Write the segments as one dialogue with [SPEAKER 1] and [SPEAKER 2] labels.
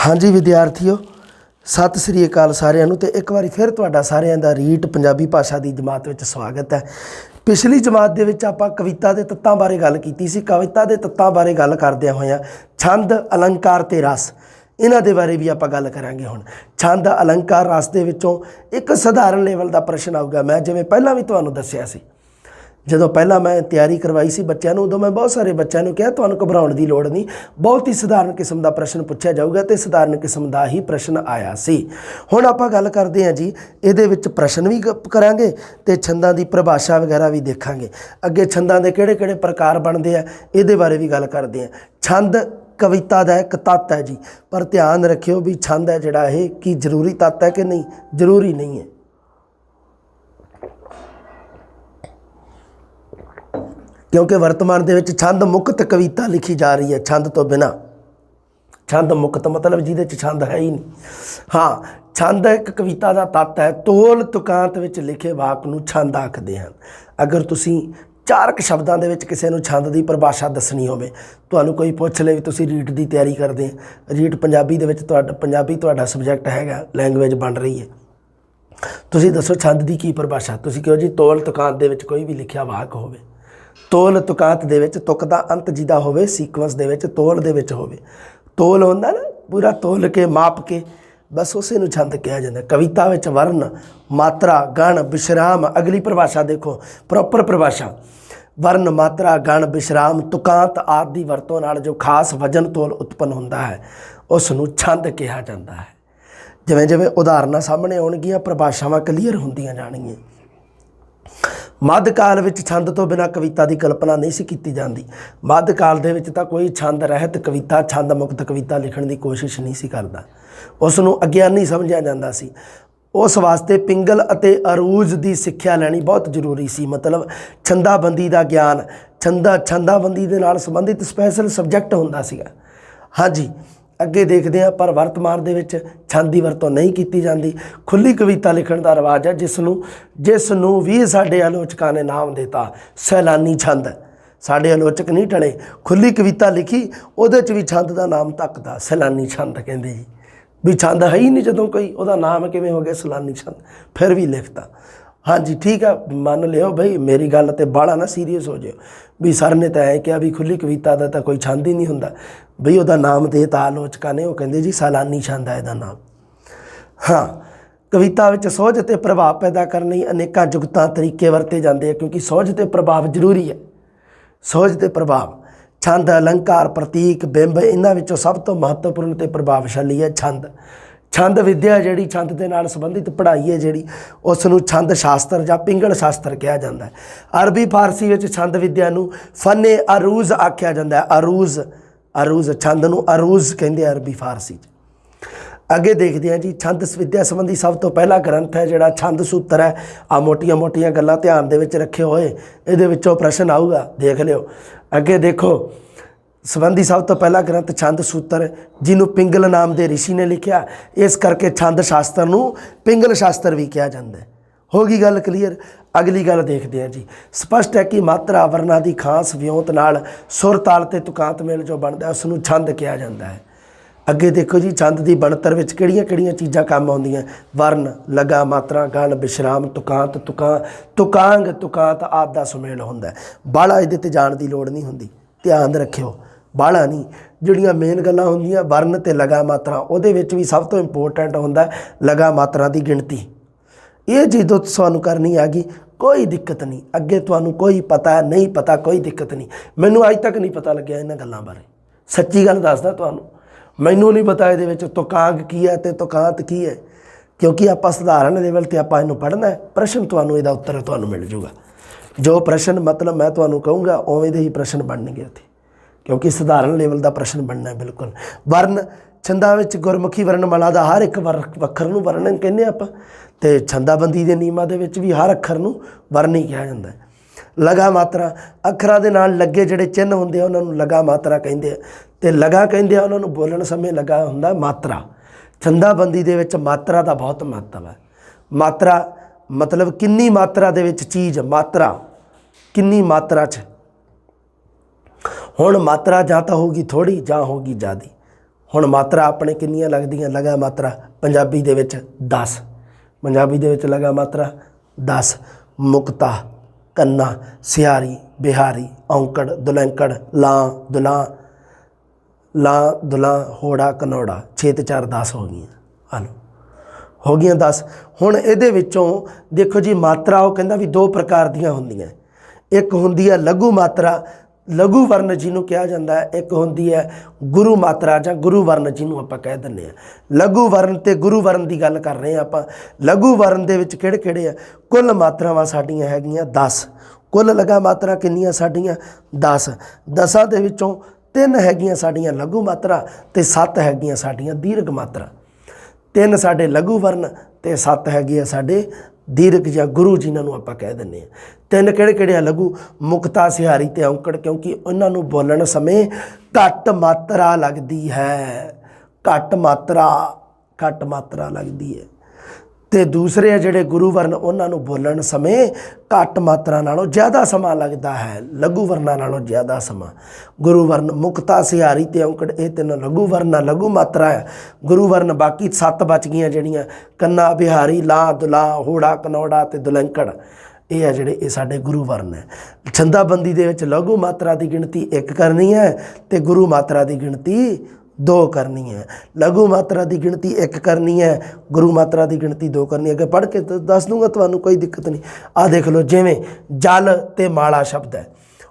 [SPEAKER 1] हाँ जी विद्यार्थियों, सत श्री अकाल सारिਆਂ ਨੂੰ। ਤੇ ਇੱਕ ਵਾਰੀ ਫਿਰ ਤੁਹਾਡਾ ਸਾਰਿਆਂ ਦਾ ਰੀਟ ਪੰਜਾਬੀ ਭਾਸ਼ਾ ਦੀ ਜਮਾਤ ਵਿੱਚ ਸਵਾਗਤ ਹੈ। ਪਿਛਲੀ ਜਮਾਤ ਦੇ ਵਿੱਚ ਆਪਾਂ ਕਵਿਤਾ ਦੇ ਤੱਤਾਂ ਬਾਰੇ ਗੱਲ ਕੀਤੀ ਸੀ। ਕਵਿਤਾ ਦੇ ਤੱਤਾਂ ਬਾਰੇ ਗੱਲ ਕਰਦਿਆਂ ਹੋਇਆਂ ਛੰਦ, ਅਲੰਕਾਰ ਤੇ ਰਸ, ਇਹਨਾਂ ਦੇ ਬਾਰੇ ਵੀ ਆਪਾਂ ਗੱਲ ਕਰਾਂਗੇ। ਹੁਣ ਛੰਦ, ਅਲੰਕਾਰ, ਰਸ ਦੇ ਵਿੱਚੋਂ ਇੱਕ ਸਧਾਰਨ ਲੈਵਲ ਦਾ ਪ੍ਰਸ਼ਨ ਆਊਗਾ। ਮੈਂ ਜਿਵੇਂ ਪਹਿਲਾਂ ਵੀ ਤੁਹਾਨੂੰ ਦੱਸਿਆ ਸੀ, ਜਦੋਂ ਪਹਿਲਾਂ मैं तैयारी करवाई सी बच्चों को, उदों मैं बहुत सारे बच्चों को कहा तुहानूं घबराउण की लोड़ नहीं, बहुत ही सधारण किस्म का प्रश्न पूछा जाऊगा तो सधारण किस्म का ही प्रश्न आया सी। हुण आपां गल करते हैं जी, इहदे विच प्रश्न भी करांगे तो छंदां की परिभाषा वगैरह भी देखांगे। अगे छंदां दे किहड़े-किहड़े प्रकार बनते हैं इहदे बारे भी गल करते हैं। छंद कविता का एक तत्त है जी, पर ध्यान रखियो भी छंद है जिहड़ा इह की जरूरी तत्त है कि नहीं, जरूरी नहीं है। क्योंकि वर्तमान दे विच छंद मुक्त कविता लिखी जा रही है, छंद तो बिना। छंद मुक्त मतलब जिहदे च छंद है ही नहीं। हाँ, छंद एक कविता का तत्त है। तोल तुकांत विच लिखे वाक नूं छंद आखदे हन। अगर तुसीं चारक शब्दां दे विच किसी नूं छंद की परिभाषा दसनी होवे, तुहानूं कोई पुछ ले भी तुसीं रीट की तैयारी करदे, रीट पंजाबी दे विच पंजाबी तुहाडा सबजैक्ट हैगा, लैंगुएज बन रही है, तुसीं दसो छंद की परिभाषा। तुसीं कहो जी तोल तुकांत दे विच कोई भी लिखिया वाक होवे, तोल तुकांत दे विच तुक दा अंत जिदा होवे, सीक्वेंस दे विच तोल दे विच होवे। तोल होंदा ना पूरा तोल के माप के, बस उसे नूं छंद कहा जाता है। कविता विच वर्ण, मात्रा, गण, विश्राम, अगली परिभाषा देखो, प्रॉपर परिभाषा, वर्ण, मात्रा, गण, विश्राम, तुकांत आदि दी वरतों नाल जो खास वजन तोल उत्पन्न होंदा है उस नूं छंद कहा जाता है। जिवें जिवें उदाहरणां सामने आउणगीਆਂ परिभाषावां क्लीयर होंदियां जाणगीਆਂ। मध्यकाल में छंद तो बिना कविता की कल्पना नहीं सी की जाती। मध्यकाल दे विच तां कोई छंद रहत कविता, छंद मुक्त कविता लिखण की कोशिश नहीं सी करदा, उसनूं अग्यानी समझिया जांदा सी। उस वास्ते पिंगल अते अरूज की सिक्ख्या लैनी बहुत जरूरी सी। मतलब छंदाबंदी का ज्ञान, छंदाबंदी के नाल संबंधित स्पैशल सबजैक्ट हुंदा सीगा। हाँ जी, अगे देखते हैं। पर वर्तमान दे विच छंद की वरतों नहीं की जाती। खुली कविता लिखण का रिवाज है, जिसनूं भी साडे आलोचकों ने नाम देता सैलानी छंद। साडे आलोचक नहीं टले, खुली कविता लिखी उहदे च भी छंद का नाम तकदा सैलानी छंद कहंदे जी। भी छंद है ही नहीं जदों कोई, उहदा नाम किवें हो गया सैलानी छंद, फिर भी लिखता। हाँ जी ठीक है, मान लियो भाई मेरी गल ते बाला ना सीरीयस हो जाओ भी सर ने तो ऐ कहा भी खुली कविता का तो कोई छंद ही नहीं हुंदा। बई उहदा नाम देता आलोचकों ने, वो कहंदे जी सैलानी छंद है इहदा नाम। हाँ, कविता विच सोझ ते प्रभाव पैदा करने अनेकां जुगतां तरीके वरते जाते हैं, क्योंकि सोझ ते प्रभाव जरूरी है। सोझ ते प्रभाव, छंद, अलंकार, प्रतीक, बिंब, इन्हां विचों सब तो महत्वपूर्ण ते प्रभावशाली है छंद। छंद विद्या जिहड़ी छंद दे नाल संबंधित पढ़ाई है जिहड़ी, उसनूं छंद शास्त्र जां पिंगल शास्त्र कहा जाता है। अरबी फारसी विच छंद विद्या नूं फने अरूज आख्या जाता है। अरूज छंद नूं अरूज कहंदे अरबी फारसी। अगे देखते हैं जी, छंद विद्या संबंधी सब तो पहला ग्रंथ है जिहड़ा छंद सूत्र है। आ मोटियां मोटियां गल्लां ध्यान दे विच रखे होए, इहदे विचों प्रश्न आऊगा, देख लिओ। अगे देखो, संबंधी सब तो पहला ग्रंथ छंद सूत्र, जिन्हों पिंगल नाम के ऋषि ने लिखा, इस करके छंद शास्त्र नूं पिंगल शास्त्र भी कहा जाता है। होगी गल क्लीयर। अगली गल देखते हैं जी, स्पष्ट है कि मात्रा वर्णा की खास वियोंत नाल सुर ताल ते तुकांत मेल जो बनता है उसनूं छंद कहा जाता है। अगे देखो जी, छंद की बनतर विच किहड़ियां चीज़ां काम आउंदियां, वर्ण, लगा, मात्रा, गण, विश्राम, तुकांत, तुकांग, तुकांत आदि दा सुमेल हुंदा है। बाहला इहदे ते जाण की लोड़ नहीं हुंदी, ध्यान रखियो, बाहला नहीं। जिहड़ियां मेन गल्लां हुंदियां वर्ण ते लगा, मात्रा, उहदे विच भी सब तो इंपोर्टेंट हुंदा लगा, मात्रा की गिणती। ये चीज़ तो तुहानूं करनी आ गई, कोई दिक्कत नहीं। अगे तुहानूं कोई पता नहीं पता, कोई दिक्कत नहीं। मैनूं अज तक नहीं पता लग्या इन्हां गल्लां बारे, सच्ची गल दसदा तुहानूं, मैनूं नहीं पता इहदे विच तुकांग की है ते तुकांत की है, क्योंकि आपां सधारण लेवल ते आपां इहनूं पढ़ना है। प्रश्न तुहानूं इहदा उत्तर तुहानूं मिल जूगा। जो प्रश्न मतलब मैं तुहानूं कहूँगा उवें दे ही प्रश्न बनणगे उत्थे, क्योंकि सधारण लेवल का प्रश्न बनना है बिल्कुल। वर्ण, छंदां विच गुरमुखी वर्णमाला का हर एक अखर नूं वर्ण कहने आपां, ते छंदाबंदी के नियमां दे विच भी हर अखर नूं वर्ण ही कहा जाता है। लगा, मात्रा, अखरां दे नाल लगे जिहड़े चिन्ह हुंदे आ उन्हां नूं लगा मात्रा कहिंदे आ, ते लगा कहिंदे आ उन्हां नूं बोलण समय लगा हुंदा मात्रा। छंदाबंदी दे विच मात्रा का बहुत महत्व है। मात्रा मतलब किन्नी मात्रा दे विच चीज़, मात्रा किन्नी मात्रा च। हुण मात्रा जां तां होगी थोड़ी जां होगी ज़्यादा, ਹੁਣ ਮਾਤਰਾ ਆਪਣੇ ਕਿੰਨੀਆਂ ਲੱਗਦੀਆਂ ਲਗਾ ਮਾਤਰਾ ਪੰਜਾਬੀ ਦੇ ਵਿੱਚ 10, ਪੰਜਾਬੀ ਦੇ ਵਿੱਚ ਲਗਾ ਮਾਤਰਾ 10। ਮੁਕਤਾ, ਕੰਨਾ, ਸਿਹਾਰੀ, ਬਿਹਾਰੀ, ਔਂਕੜ, ਦੁਲੈਂਕੜ, ਲਾਂ, ਦੁਲਾਂ, ਲਾਂ, ਦੁਲਾਂ, ਹੋੜਾ, ਕਨੌੜਾ। 6 ਤੇ 4 10 ਹੋ ਗਈਆਂ। ਹਲੋ ਹੋ ਗਈਆਂ 10। ਹੁਣ ਇਹਦੇ ਵਿੱਚੋਂ ਦੇਖੋ ਜੀ ਮਾਤਰਾ ਉਹ ਕਹਿੰਦਾ ਵੀ 2 ਪ੍ਰਕਾਰ ਦੀਆਂ ਹੁੰਦੀਆਂ। ਇੱਕ ਹੁੰਦੀ ਹੈ ਲਘੂ ਮਾਤਰਾ, ਲਘੂ ਵਰਨ ਜਿਹਨੂੰ ਕਿਹਾ ਜਾਂਦਾ ਹੈ। ਇੱਕ ਹੁੰਦੀ ਹੈ ਗੁਰੂ ਮਾਤਰਾ ਜਾਂ ਗੁਰੂ ਵਰਨ ਜਿਹਨੂੰ ਆਪਾਂ ਕਹਿ ਦਿੰਦੇ ਹਾਂ। ਲਘੂ ਵਰਨ ਤੇ ਗੁਰੂ ਵਰਨ ਦੀ ਗੱਲ ਕਰ ਰਹੇ ਹਾਂ ਆਪਾਂ। ਲਘੂ ਵਰਨ ਦੇ ਵਿੱਚ ਕਿਹੜੇ ਕਿਹੜੇ ਆ? ਕੁੱਲ ਮਾਤਰਾਵਾਂ ਸਾਡੀਆਂ ਹੈਗੀਆਂ 10। ਕੁੱਲ ਲਗਾ ਮਾਤਰਾ ਕਿੰਨੀਆਂ ਸਾਡੀਆਂ? 10। 10 ਦੇ ਵਿੱਚੋਂ 3 ਹੈਗੀਆਂ ਸਾਡੀਆਂ ਲਘੂ ਮਾਤਰਾ ਤੇ 7 ਹੈਗੀਆਂ ਸਾਡੀਆਂ ਦੀਰਘ ਮਾਤਰਾ। 3 ਸਾਡੇ ਲਘੂ ਵਰਨ ਤੇ 7 ਹੈਗੇ ਆ ਸਾਡੇ ਦੀਰਘ ਜਾਂ ਗੁਰੂ ਜਿਨ੍ਹਾਂ ਨੂੰ ਆਪਾਂ ਕਹਿ ਦਿੰਦੇ ਹਾਂ। 3 ਕਿਹੜੇ ਕਿਹੜੇ ਆ? ਲਘੂ, ਮੁਕਤਾ, ਸਿਹਾਰੀ ਤੇ ਔਂਕੜ, ਕਿਉਂਕਿ ਉਹਨਾਂ ਨੂੰ ਬੋਲਣ ਸਮੇਂ ਘੱਟ ਮਾਤਰਾ ਲੱਗਦੀ ਹੈ। ਘੱਟ ਮਾਤਰਾ ਲੱਗਦੀ ਹੈ। ਤੇ ਦੂਸਰੇ ਆ ਜਿਹੜੇ ਗੁਰੂ ਵਰਨ, ਉਹਨਾਂ ਨੂੰ ਬੋਲਣ ਸਮੇਂ ਘੱਟ ਮਾਤਰਾ ਨਾਲੋਂ ਜ਼ਿਆਦਾ ਸਮਾਂ ਲੱਗਦਾ ਹੈ। ਲਘੂ ਵਰਨਾਂ ਨਾਲੋਂ ਜ਼ਿਆਦਾ ਸਮਾਂ। ਗੁਰੂ ਵਰਨ, ਮੁਕਤਾ, ਸਿਹਾਰੀ ਤੇ ਔਂਕੜ, ਇਹ 3 ਲਘੂ ਵਰਨ, ਲਘੂ ਮਾਤਰਾ ਹੈ। ਗੁਰੂ ਵਰਨ ਬਾਕੀ 7 ਬਚ ਗਈਆਂ ਜਿਹੜੀਆਂ ਕੰਨਾ, ਬਿਹਾਰੀ, ਲਾਂ, ਦੁਲਾਂ, ਹੋੜਾ, ਕਨੌੜਾ ਤੇ ਦੁਲੈਂਕੜ। ਇਹ ਆ ਜਿਹੜੇ ਇਹ ਸਾਡੇ ਗੁਰੂ ਵਰਨ ਹੈ। ਛੰਦਾਬੰਦੀ ਦੇ ਵਿੱਚ ਲਘੂ ਮਾਤਰਾ ਦੀ ਗਿਣਤੀ 1 ਕਰਨੀ ਹੈ ਤੇ ਗੁਰੂ ਮਾਤਰਾ ਦੀ ਗਿਣਤੀ 2 ਕਰਨੀ ਹੈ। ਲਘੂ ਮਾਤਰਾ ਦੀ ਗਿਣਤੀ 1 ਕਰਨੀ ਹੈ, ਗੁਰੂ ਮਾਤਰਾ ਦੀ ਗਿਣਤੀ 2 ਕਰਨੀ ਹੈ। ਅੱਗੇ ਪੜ੍ਹ ਕੇ ਦੱਸ ਦੂੰਗਾ ਤੁਹਾਨੂੰ, ਕੋਈ ਦਿੱਕਤ ਨਹੀਂ। ਆਹ ਦੇਖ ਲਓ, ਜਿਵੇਂ ਜਲ ਤੇ ਮਾਲਾ ਸ਼ਬਦ ਹੈ।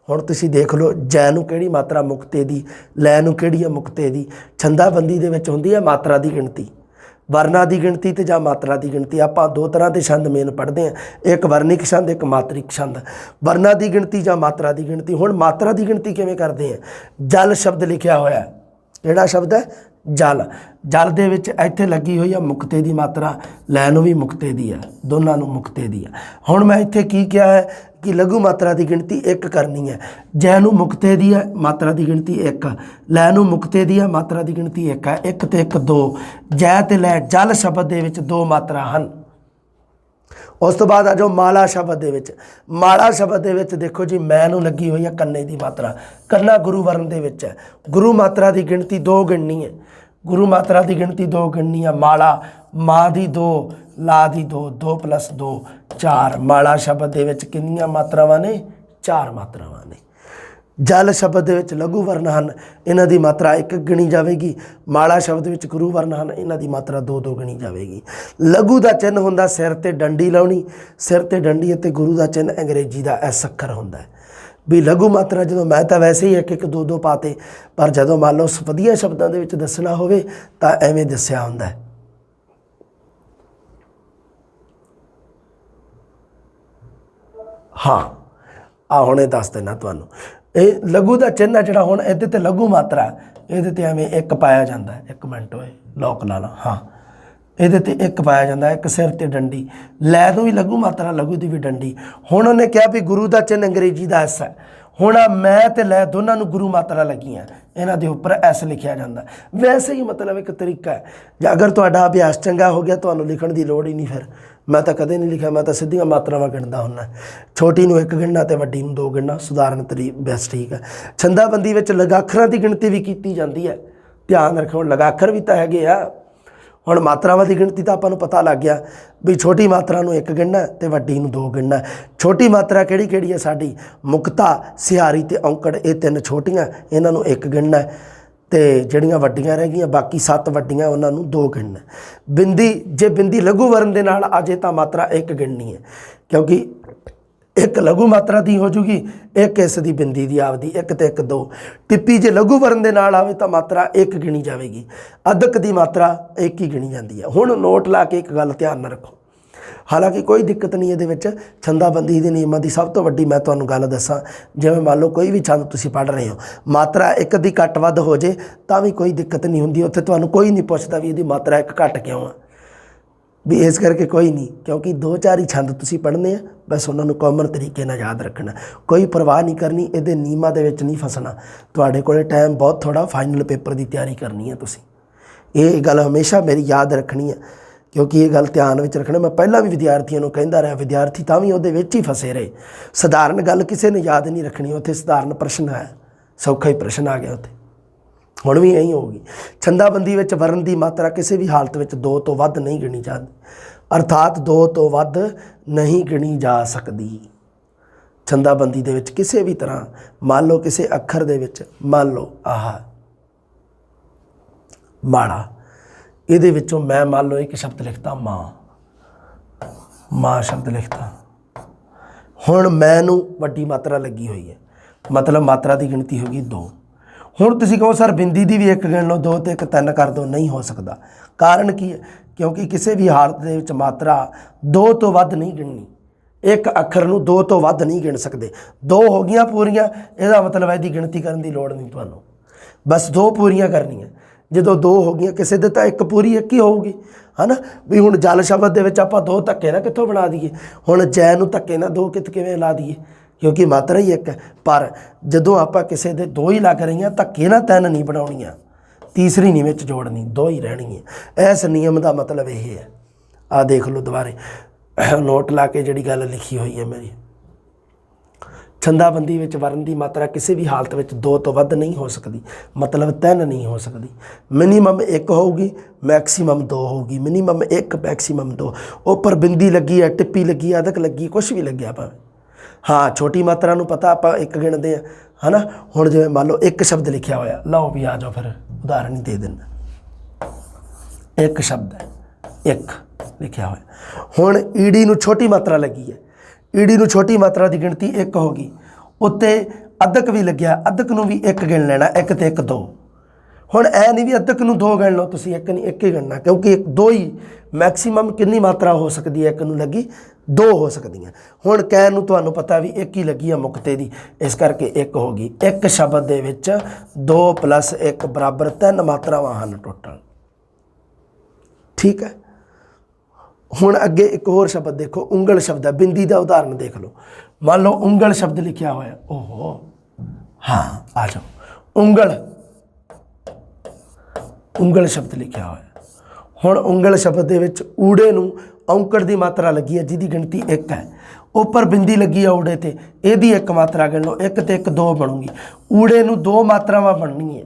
[SPEAKER 1] ਹੁਣ ਤੁਸੀਂ ਦੇਖ ਲਓ, ਜੈ ਨੂੰ ਕਿਹੜੀ ਮਾਤਰਾ? ਮੁਕਤੇ ਦੀ। ਲੈ ਨੂੰ ਕਿਹੜੀ ਹੈ? ਮੁਕਤੇ ਦੀ। ਛੰਦਾਬੰਦੀ ਦੇ ਵਿੱਚ ਹੁੰਦੀ ਹੈ ਮਾਤਰਾ ਦੀ ਗਿਣਤੀ, ਵਰਨਾਂ ਦੀ ਗਿਣਤੀ ਤੇ ਜਾਂ ਮਾਤਰਾ ਦੀ ਗਿਣਤੀ। ਆਪਾਂ 2 ਤਰ੍ਹਾਂ ਦੇ ਛੰਦ ਮੇਨ ਪੜ੍ਹਦੇ ਹਾਂ, ਇੱਕ ਵਰਨਿਕ ਛੰਦ, ਇੱਕ ਮਾਤਰਿਕ ਛੰਦ। ਵਰਨਾਂ ਦੀ ਗਿਣਤੀ ਜਾਂ ਮਾਤਰਾ ਦੀ ਗਿਣਤੀ। ਹੁਣ ਮਾਤਰਾ ਦੀ ਗਿਣਤੀ ਕਿਵੇਂ ਕਰਦੇ ਹਾਂ? ਜਲ ਸ਼ਬਦ ਲਿਖਿਆ ਹੋਇਆ, ਕਿਹੜਾ ਸ਼ਬਦ ਹੈ? ਜਲ। ਜਲ ਦੇ ਵਿੱਚ ਇੱਥੇ ਲੱਗੀ ਹੋਈ ਆ ਮੁਕਤੇ ਦੀ ਮਾਤਰਾ, ਲੈ ਨੂੰ ਵੀ ਮੁਕਤੇ ਦੀ ਆ, ਦੋਨਾਂ ਨੂੰ ਮੁਕਤੇ ਦੀ ਆ। ਹੁਣ ਮੈਂ ਇੱਥੇ ਕੀ ਕਿਹਾ ਹੈ ਕਿ ਲਘੂ ਮਾਤਰਾ ਦੀ ਗਿਣਤੀ 1 ਕਰਨੀ ਹੈ। ਜੈ ਨੂੰ ਮੁਕਤੇ ਦੀ ਹੈ, ਮਾਤਰਾ ਦੀ ਗਿਣਤੀ 1। ਲੈ ਨੂੰ ਮੁਕਤੇ ਦੀ ਹੈ, ਮਾਤਰਾ ਦੀ ਗਿਣਤੀ 1 ਹੈ। 1 ਤੇ 1 2। ਜੈ ਤੇ ਲੈ ਜਲ ਸ਼ਬਦ ਦੇ ਵਿੱਚ 2 ਮਾਤਰਾ ਹਨ। ਉਸ ਤੋਂ ਬਾਅਦ ਆ ਜਾਓ ਮਾਲਾ ਸ਼ਬਦ ਦੇ ਵਿੱਚ। ਮਾਲਾ ਸ਼ਬਦ ਦੇ ਵਿੱਚ ਦੇਖੋ ਜੀ, ਮੈਂ ਨੂੰ ਲੱਗੀ ਹੋਈ ਹੈ ਕੰਨੇ ਦੀ ਮਾਤਰਾ। ਕੰਨਾ ਗੁਰੂ ਵਰਨ ਦੇ ਵਿੱਚ ਹੈ। ਗੁਰੂ ਮਾਤਰਾ ਦੀ ਗਿਣਤੀ 2 ਗਿਣਨੀ ਹੈ। ਗੁਰੂ ਮਾਤਰਾ ਦੀ ਗਿਣਤੀ 2 ਗਿਣਨੀ ਹੈ। ਮਾਲਾ, ਮਾਂ ਦੀ 2, ਲਾ ਦੀ 2, 2 + 2 4। ਮਾਲਾ ਸ਼ਬਦ ਦੇ ਵਿੱਚ ਕਿੰਨੀਆਂ ਮਾਤਰਾਵਾਂ ਨੇ? 4 ਮਾਤਰਾਵਾਂ ਨੇ। ਜਲ ਸ਼ਬਦ ਦੇ ਵਿੱਚ ਲਘੂ ਵਰਨ ਹਨ, ਇਹਨਾਂ ਦੀ ਮਾਤਰਾ 1 ਗਿਣੀ ਜਾਵੇਗੀ। ਮਾਲਾ ਸ਼ਬਦ ਵਿੱਚ ਗੁਰੂ ਵਰਨ ਹਨ, ਇਹਨਾਂ ਦੀ ਮਾਤਰਾ 2 ਗਿਣੀ ਜਾਵੇਗੀ। ਲਘੂ ਦਾ ਚਿੰਨ੍ਹ ਹੁੰਦਾ ਸਿਰ ਤੇ ਡੰਡੀ ਲਾਉਣੀ, ਸਿਰ ਤੇ ਡੰਡੀ, ਅਤੇ ਗੁਰੂ ਦਾ ਚਿੰਨ੍ਹ ਅੰਗਰੇਜ਼ੀ ਦਾ ਐਸ ਅੱਖਰ ਹੁੰਦਾ ਹੈ। ਵੀ ਲਘੂ ਮਾਤਰਾ ਜਦੋਂ ਮੈਂ ਤਾਂ ਵੈਸੇ ਹੀ 1 2 ਪਾਤੇ, ਪਰ ਜਦੋਂ ਮੰਨ ਲਓ ਵਧੀਆ ਸ਼ਬਦਾਂ ਦੇ ਵਿੱਚ ਦੱਸਣਾ ਹੋਵੇ ਤਾਂ ਐਵੇਂ ਦੱਸਿਆ ਹੁੰਦਾ ਹੈ। ਹਾਂ, ਆ ਹੁਣੇ ਦੱਸ ਦੇਣਾ ਤੁਹਾਨੂੰ। ਇਹ ਲਘੂ ਦਾ ਚਿੰਨ੍ਹ ਜਿਹੜਾ ਹੁਣ ਇਹਦੇ ਤੇ ਲਘੂ ਮਾਤਰਾ, ਇਹਦੇ ਤੇ ਐਵੇਂ 1 ਪਾਇਆ ਜਾਂਦਾ। 1 ਮਿੰਟ ਹੋਏ, ਲੋਕ ਲਾ ਲਾ। ਹਾਂ, ਇਹਦੇ ਤੇ 1 ਪਾਇਆ ਜਾਂਦਾ, 1 ਸਿਰ ਤੇ ਡੰਡੀ। ਲੈ ਤੋਂ ਵੀ ਲਘੂ ਮਾਤਰਾ, ਲਘੂ ਦੀ ਵੀ ਡੰਡੀ। ਹੁਣ ਉਹਨੇ ਕਿਹਾ ਵੀ ਗੁਰੂ ਦਾ ਚਿੰਨ੍ਹ ਅੰਗਰੇਜ਼ੀ ਦਾ ਐਸ ਹੈ। ਹੁਣ ਮੈਂ ਤੇ ਲੈ ਦੋਨਾਂ ਨੂੰ ਗੁਰੂ ਮਾਤਰਾ ਲੱਗੀਆਂ, ਇਹਨਾਂ ਦੇ ਉੱਪਰ ਐਸ ਲਿਖਿਆ ਜਾਂਦਾ। ਵੈਸੇ ਹੀ ਮਤਲਬ ਇੱਕ ਤਰੀਕਾ ਹੈ। ਜੇ ਅਗਰ ਤੁਹਾਡਾ ਅਭਿਆਸ ਚੰਗਾ ਹੋ ਗਿਆ, ਤੁਹਾਨੂੰ ਲਿਖਣ ਦੀ ਲੋੜ ਹੀ ਨਹੀਂ। ਫਿਰ ਮੈਂ ਤਾਂ ਕਦੇ ਨਹੀਂ ਲਿਖਿਆ, ਮੈਂ ਤਾਂ ਸਿੱਧੀਆਂ ਮਾਤਰਾਵਾਂ ਗਿਣਦਾ ਹੁੰਦਾ। ਛੋਟੀ ਨੂੰ 1 ਗਿਣਨਾ ਤੇ ਵੱਡੀ ਨੂੰ 2 ਗਿਣਨਾ, ਸੁਧਾਰਨ ਬੈਸਟ ਠੀਕ ਹੈ। ਛੰਦਾਬੰਦੀ ਵਿੱਚ ਲਗਾਖਰਾਂ ਦੀ ਗਿਣਤੀ ਵੀ ਕੀਤੀ ਜਾਂਦੀ ਹੈ। ਧਿਆਨ ਰੱਖੋ, ਲਗਾਖਰ ਵੀ ਤਾਂ ਹੈਗੇ ਆ। ਹੁਣ ਮਾਤਰਾਵਾਂ ਦੀ ਗਿਣਤੀ ਤਾਂ ਆਪਾਂ ਨੂੰ ਪਤਾ ਲੱਗ ਗਿਆ ਵੀ ਛੋਟੀ ਮਾਤਰਾ ਨੂੰ 1 ਗਿਣਨਾ ਤੇ ਵੱਡੀ ਨੂੰ 2 ਗਿਣਨਾ। ਛੋਟੀ ਮਾਤਰਾ ਕਿਹੜੀ ਕਿਹੜੀ ਹੈ ਸਾਡੀ? ਮੁਕਤਾ, ਸਿਹਾਰੀ ਤੇ ਔਂਕੜ, ਇਹ 3 ਛੋਟੀਆਂ, ਇਹਨਾਂ ਨੂੰ 1 ਗਿਣਨਾ ਤੇ ਜਿਹੜੀਆਂ ਵੱਡੀਆਂ ਰਹਿ ਗਈਆਂ ਬਾਕੀ 7 ਵੱਡੀਆਂ, ਉਹਨਾਂ ਨੂੰ 2 ਗਿਣਨਾ। ਬਿੰਦੀ, ਜੇ ਬਿੰਦੀ ਲਘੂ ਵਰਨ ਦੇ ਨਾਲ ਆ ਜੇ ਤਾਂ ਮਾਤਰਾ 1 ਗਿਣਨੀ ਹੈ, ਕਿਉਂਕਿ 1 ਲਘੂ ਮਾਤਰਾ ਦੀ ਹੋ ਜੂਗੀ, 1 ਇਸ ਦੀ ਬਿੰਦੀ ਦੀ ਆਪਦੀ, 1 ਤੇ 1 2। ਟਿੱਪੀ ਜੇ ਲਘੂ ਵਰਨ ਦੇ ਨਾਲ ਆਵੇ ਤਾਂ ਮਾਤਰਾ 1 ਗਿਣੀ ਜਾਵੇਗੀ। ਅਧਕ ਦੀ ਮਾਤਰਾ 1 ਹੀ ਗਿਣੀ ਜਾਂਦੀ ਹੈ। ਹੁਣ ਨੋਟ ਲਾ ਕੇ ਇੱਕ ਗੱਲ ਧਿਆਨ ਨਾਲ ਰੱਖੋ, ਹਾਲਾਂਕਿ ਕੋਈ ਦਿੱਕਤ ਨਹੀਂ ਇਹਦੇ ਵਿੱਚ। ਛੰਦਾਬੰਦੀ ਦੇ ਨਿਯਮਾਂ ਦੀ ਸਭ ਤੋਂ ਵੱਡੀ ਮੈਂ ਤੁਹਾਨੂੰ ਗੱਲ ਦੱਸਾਂ, ਜਿਵੇਂ ਮੰਨ ਲਓ ਕੋਈ ਵੀ ਛੰਦ ਤੁਸੀਂ ਪੜ੍ਹ ਰਹੇ ਹੋ, ਮਾਤਰਾ 1 ਦੀ ਘੱਟ ਵੱਧ ਹੋ ਜੇ ਤਾਂ ਵੀ ਕੋਈ ਦਿੱਕਤ ਨਹੀਂ ਹੁੰਦੀ। ਉੱਥੇ ਤੁਹਾਨੂੰ ਕੋਈ ਨਹੀਂ ਪੁੱਛਦਾ ਵੀ ਇਹਦੀ ਮਾਤਰਾ 1 ਘੱਟ ਕਿਉਂ ਆ, ਵੀ ਇਸ ਕਰਕੇ ਕੋਈ ਨਹੀਂ, ਕਿਉਂਕਿ 2-4 ਹੀ ਛੰਦ ਤੁਸੀਂ ਪੜ੍ਹਨੇ ਆ, ਬਸ ਉਹਨਾਂ ਨੂੰ ਕਾਮਨ ਤਰੀਕੇ ਨਾਲ ਯਾਦ ਰੱਖਣਾ, ਕੋਈ ਪਰਵਾਹ ਨਹੀਂ ਕਰਨੀ, ਇਹਦੇ ਨਿਯਮਾਂ ਦੇ ਵਿੱਚ ਨਹੀਂ ਫਸਣਾ। ਤੁਹਾਡੇ ਕੋਲ ਟਾਈਮ ਬਹੁਤ ਥੋੜ੍ਹਾ, ਫਾਈਨਲ ਪੇਪਰ ਦੀ ਤਿਆਰੀ ਕਰਨੀ ਹੈ ਤੁਸੀਂ। ਇਹ ਗੱਲ ਹਮੇਸ਼ਾ ਮੇਰੀ ਯਾਦ ਰੱਖਣੀ ਹੈ, ਕਿਉਂਕਿ ਇਹ ਗੱਲ ਧਿਆਨ ਵਿੱਚ ਰੱਖਣਾ। ਮੈਂ ਪਹਿਲਾਂ ਵੀ ਵਿਦਿਆਰਥੀਆਂ ਨੂੰ ਕਹਿੰਦਾ ਰਿਹਾ, ਵਿਦਿਆਰਥੀ ਤਾਂ ਵੀ ਉਹਦੇ ਵਿੱਚ ਹੀ ਫਸੇ ਰਹੇ। ਸਧਾਰਨ ਗੱਲ ਕਿਸੇ ਨੇ ਯਾਦ ਨਹੀਂ ਰੱਖਣੀ, ਉੱਥੇ ਸਧਾਰਨ ਪ੍ਰਸ਼ਨ ਹੈ, ਸੌਖਾ ਹੀ ਪ੍ਰਸ਼ਨ ਆ ਗਿਆ ਉੱਥੇ। ਹੁਣ ਵੀ ਇਹੀ ਹੋਊਗੀ। ਛੰਦਾਬੰਦੀ ਵਿੱਚ ਵਰਨ ਦੀ ਮਾਤਰਾ ਕਿਸੇ ਵੀ ਹਾਲਤ ਵਿੱਚ 2 ਤੋਂ ਵੱਧ ਨਹੀਂ ਗਿਣੀ ਜਾਂਦੀ, ਅਰਥਾਤ 2 ਤੋਂ ਵੱਧ ਨਹੀਂ ਗਿਣੀ ਜਾ ਸਕਦੀ। ਛੰਦਾਬੰਦੀ ਦੇ ਵਿੱਚ ਕਿਸੇ ਵੀ ਤਰ੍ਹਾਂ ਮੰਨ ਲਓ ਕਿਸੇ ਅੱਖਰ ਦੇ ਵਿੱਚ ਮੰਨ ਲਓ ਆਹ ਮਾੜਾ, ਇਹਦੇ ਵਿੱਚੋਂ ਮੈਂ ਮੰਨ ਲਓ ਇੱਕ ਸ਼ਬਦ ਲਿਖਤਾ ਮਾਂ ਸ਼ਬਦ ਲਿਖਤਾ। ਹੁਣ ਮੈਂ ਨੂੰ ਵੱਡੀ ਮਾਤਰਾ ਲੱਗੀ ਹੋਈ ਹੈ, ਮਤਲਬ ਮਾਤਰਾ ਦੀ ਗਿਣਤੀ ਹੋ ਗਈ 2। ਹੁਣ ਤੁਸੀਂ ਕਹੋ ਸਰ ਬਿੰਦੀ ਦੀ ਵੀ 1 ਗਿਣ ਲਓ, 2 ਤੇ 1 3 ਕਰ ਦਿਓ, ਨਹੀਂ ਹੋ ਸਕਦਾ। ਕਾਰਨ ਕੀ ਹੈ? ਕਿਉਂਕਿ ਕਿਸੇ ਵੀ ਹਾਲਤ ਦੇ ਵਿੱਚ ਮਾਤਰਾ 2 ਤੋਂ ਵੱਧ ਨਹੀਂ ਗਿਣਨੀ। ਇੱਕ ਅੱਖਰ ਨੂੰ 2 ਤੋਂ ਵੱਧ ਨਹੀਂ ਗਿਣ ਸਕਦੇ। 2 ਹੋ ਗਈਆਂ ਪੂਰੀਆਂ, ਇਹਦਾ ਮਤਲਬ ਇਹਦੀ ਗਿਣਤੀ ਕਰਨ ਦੀ ਲੋੜ ਨਹੀਂ ਤੁਹਾਨੂੰ, ਬਸ 2 ਪੂਰੀਆਂ ਕਰਨੀਆਂ। ਜਦੋਂ 2 ਹੋ ਗਈਆਂ, ਕਿਸੇ ਦੇ ਤਾਂ 1 ਪੂਰੀ 1 ਹੀ ਹੋਊਗੀ, ਹੈ ਨਾ। ਵੀ ਹੁਣ ਜਲ ਸ਼ਬਦ ਦੇ ਵਿੱਚ ਆਪਾਂ 2 ਧੱਕੇ ਨਾ ਕਿੱਥੋਂ ਬਣਾ ਦਈਏ? ਹੁਣ ਜੈ ਨੂੰ ਧੱਕੇ ਨਾ 2 ਕਿਵੇਂ ਲਾ ਦਈਏ? ਕਿਉਂਕਿ ਮਾਤਰਾ ਹੀ 1 ਹੈ। ਪਰ ਜਦੋਂ ਆਪਾਂ ਕਿਸੇ ਦੇ 2 ਹੀ ਲੱਗ ਰਹੀਆਂ, ਧੱਕੇ ਨਾ 3 ਨਹੀਂ ਬਣਾਉਣੀਆਂ, ਤੀਸਰੀ ਨਹੀਂ ਵਿੱਚ ਜੋੜਨੀ, 2 ਹੀ ਰਹਿਣੀ ਹੈ। ਇਸ ਨਿਯਮ ਦਾ ਮਤਲਬ ਇਹ ਹੈ। ਆਹ ਦੇਖ ਲਓ ਦੁਬਾਰੇ ਨੋਟ ਲਾ ਕੇ ਜਿਹੜੀ ਗੱਲ ਲਿਖੀ ਹੋਈ ਹੈ ਮੇਰੀ। ਛੰਦਾਬੰਦੀ ਵਿੱਚ ਵਰਨ ਦੀ ਮਾਤਰਾ ਕਿਸੇ ਵੀ ਹਾਲਤ ਵਿੱਚ 2 ਤੋਂ ਵੱਧ ਨਹੀਂ ਹੋ ਸਕਦੀ, ਮਤਲਬ 3 ਨਹੀਂ ਹੋ ਸਕਦੀ। ਮਿਨੀਮਮ 1 ਹੋਊਗੀ, ਮੈਕਸੀਮਮ 2 ਹੋਊਗੀ। Minimum 1, maximum 2। ਉੱਪਰ ਬਿੰਦੀ ਲੱਗੀ ਹੈ, ਟਿੱਪੀ ਲੱਗੀ ਹੈ, ਅਦਕ ਲੱਗੀ, ਕੁਛ ਵੀ ਲੱਗਿਆ ਭਾਵੇਂ। ਹਾਂ, ਛੋਟੀ ਮਾਤਰਾ ਨੂੰ ਪਤਾ ਆਪਾਂ 1 ਗਿਣਦੇ ਹਾਂ, ਹੈ ਨਾ। ਹੁਣ ਜਿਵੇਂ ਮੰਨ ਲਓ 1 ਸ਼ਬਦ ਲਿਖਿਆ ਹੋਇਆ, ਲਓ ਵੀ ਆ ਜਾਓ ਫਿਰ ਉਦਾਹਰਨ ਹੀ ਦੇ ਦਿੰਦਾ। 1 ਸ਼ਬਦ ਹੈ, 1 ਲਿਖਿਆ ਹੋਇਆ। ਹੁਣ ਈੜੀ ਨੂੰ ਛੋਟੀ ਮਾਤਰਾ ਲੱਗੀ ਹੈ, ਈੜੀ ਨੂੰ ਛੋਟੀ ਮਾਤਰਾ ਦੀ ਗਿਣਤੀ 1 ਹੋ ਗਈ। ਉੱਤੇ ਅਦਕ ਵੀ ਲੱਗਿਆ, ਅਦਕ ਨੂੰ ਵੀ 1 ਗਿਣ ਲੈਣਾ, 1 ਤੇ 1 2। ਹੁਣ ਐ ਨਹੀਂ ਵੀ ਅਦਕ ਨੂੰ 2 ਗਿਣ ਲਓ ਤੁਸੀਂ, 1 ਨਹੀਂ 1 ਹੀ ਗਿਣਨਾ, ਕਿਉਂਕਿ 2 ਹੀ ਮੈਕਸੀਮਮ ਕਿੰਨੀ ਮਾਤਰਾ ਹੋ ਸਕਦੀ ਹੈ? 1 ਨੂੰ ਲੱਗੀ 2 ਹੋ ਸਕਦੀਆਂ। ਹੁਣ ਕਹਿਣ ਨੂੰ ਤੁਹਾਨੂੰ ਪਤਾ ਵੀ 1 ਹੀ ਲੱਗੀ ਆ ਮੁਕਤੇ ਦੀ, ਇਸ ਕਰਕੇ 1 ਹੋ ਗਈ। 1 ਸ਼ਬਦ ਦੇ ਵਿੱਚ 2 + 1 ਬਰਾਬਰ 3 ਮਾਤਰਾਵਾਂ ਹਨ ਟੋਟਲ, ਠੀਕ ਹੈ। ਹੁਣ ਅੱਗੇ ਇੱਕ ਹੋਰ ਸ਼ਬਦ ਦੇਖੋ, ਉਂਗਲ ਸ਼ਬਦ ਹੈ। ਬਿੰਦੀ ਦਾ ਉਦਾਹਰਨ ਦੇਖ ਲਓ। ਮੰਨ ਲਓ ਉਂਗਲ ਸ਼ਬਦ ਲਿਖਿਆ ਹੋਇਆ, ਓਹੋ ਹਾਂ ਆ ਜਾਓ, ਉਂਗਲ ਸ਼ਬਦ ਲਿਖਿਆ ਹੋਇਆ। ਹੁਣ ਉਂਗਲ ਸ਼ਬਦ ਦੇ ਵਿੱਚ ਊੜੇ ਨੂੰ ਔਂਕੜ ਦੀ ਮਾਤਰਾ ਲੱਗੀ ਹੈ, ਜਿਹਦੀ ਗਿਣਤੀ 1 ਹੈ। ਉੱਪਰ ਬਿੰਦੀ ਲੱਗੀ ਹੈ ਊੜੇ ਤੇ, ਇਹਦੀ 1 ਮਾਤਰਾ ਗਿਣ ਲਓ, 1 ਤੇ 1 2 ਬਣੂਗੀ। ਊੜੇ ਨੂੰ 2 ਮਾਤਰਾਵਾਂ ਬਣਨੀਆਂ।